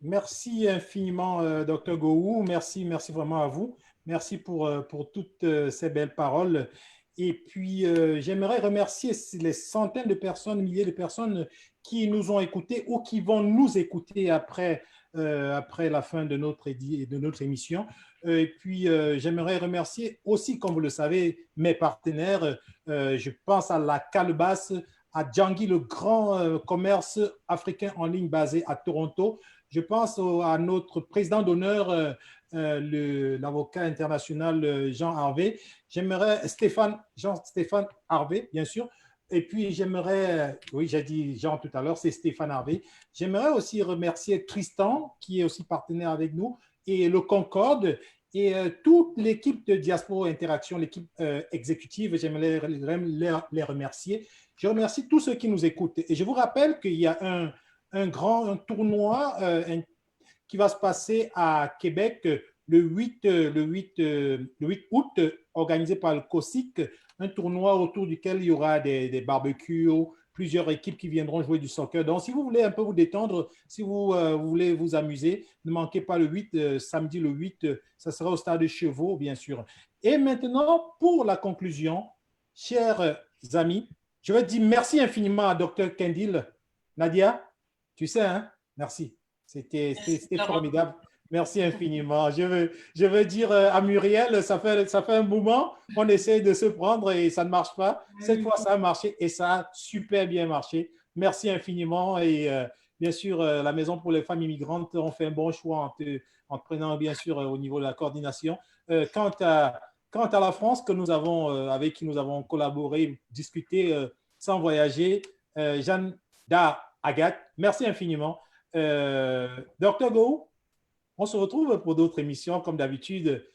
Merci infiniment, Dr. Gourou. Merci vraiment à vous. Merci pour toutes ces belles paroles. Et puis, j'aimerais remercier les centaines de personnes, milliers de personnes qui nous ont écoutés ou qui vont nous écouter après après la fin de notre émission. Et puis, j'aimerais remercier aussi, comme vous le savez, mes partenaires. Je pense à la Calebasse, à Djangui, le grand commerce africain en ligne basé à Toronto. Je pense à notre président d'honneur, l'avocat international Jean Harvey. J'aimerais Jean-Stéphane Harvey, bien sûr. Et puis, j'aimerais, oui, j'ai dit Jean tout à l'heure, c'est Stéphane Harvey. J'aimerais aussi remercier Tristan, qui est aussi partenaire avec nous, et le Concorde, et toute l'équipe de Diaspora Interaction, l'équipe exécutive. J'aimerais les remercier. Je remercie tous ceux qui nous écoutent. Et je vous rappelle qu'il y a un tournoi qui va se passer à Québec le 8 août, organisé par le COSIC, un tournoi autour duquel il y aura des barbecues, plusieurs équipes qui viendront jouer du soccer. Donc, si vous voulez un peu vous détendre, si vous voulez vous amuser, ne manquez pas le 8, samedi le 8, ça sera au stade de Chevaux, bien sûr. Et maintenant, pour la conclusion, chers amis, je vais dire merci infiniment à Dr. Kendall. Nadia, tu sais, hein? Merci. C'était formidable. Merci infiniment. Je veux dire à Muriel, ça fait un moment qu'on essaie de se prendre et ça ne marche pas. Cette fois, ça a marché et ça a super bien marché. Merci infiniment. Et bien sûr, la Maison pour les femmes immigrantes ont fait un bon choix en prenant, bien sûr, au niveau de la coordination. Quant à la France, avec qui nous avons collaboré, discuté sans voyager, Jeanne Agathe, merci infiniment. Dr. Go, on se retrouve pour d'autres émissions comme d'habitude.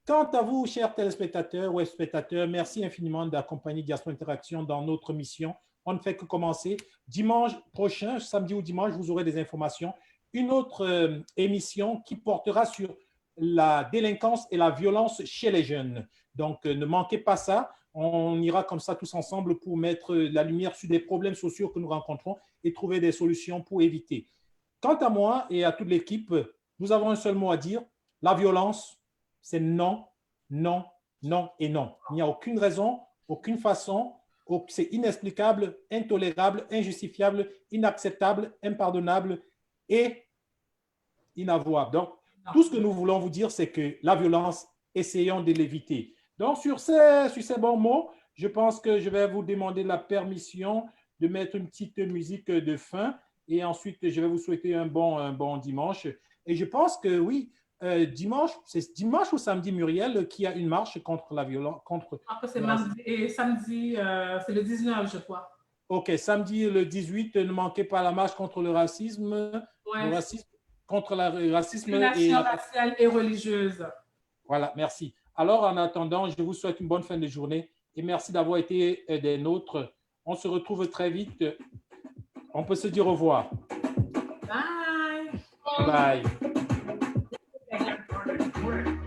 Quant à vous, chers téléspectateurs ou spectateurs, merci infiniment d'accompagner Diaspora Interaction dans notre mission. On ne fait que commencer. Dimanche prochain, samedi ou dimanche, vous aurez des informations. Une autre émission qui portera sur la délinquance et la violence chez les jeunes. Donc, ne manquez pas ça. On ira comme ça tous ensemble pour mettre la lumière sur des problèmes sociaux que nous rencontrons et trouver des solutions pour éviter. Quant à moi et à toute l'équipe, nous avons un seul mot à dire. La violence, c'est non, non, non et non. Il n'y a aucune raison, aucune façon. C'est inexplicable, intolérable, injustifiable, inacceptable, impardonnable et inavouable. Donc, tout ce que nous voulons vous dire, c'est que la violence, essayons de l'éviter. Donc, sur ces bons mots, je pense que je vais vous demander la permission de mettre une petite musique de fin et ensuite, je vais vous souhaiter un bon dimanche. Et je pense que oui, dimanche, c'est dimanche ou samedi, Muriel, qui a une marche contre la violence. C'est mardi et samedi, c'est le 19, je crois. OK, samedi le 18, ne manquez pas la marche contre le racisme. Ouais. Le racisme contre le racisme raciale et religieuse. Voilà, merci. Alors, en attendant, je vous souhaite une bonne fin de journée et merci d'avoir été des nôtres. On se retrouve très vite. On peut se dire au revoir. Bye. Bye.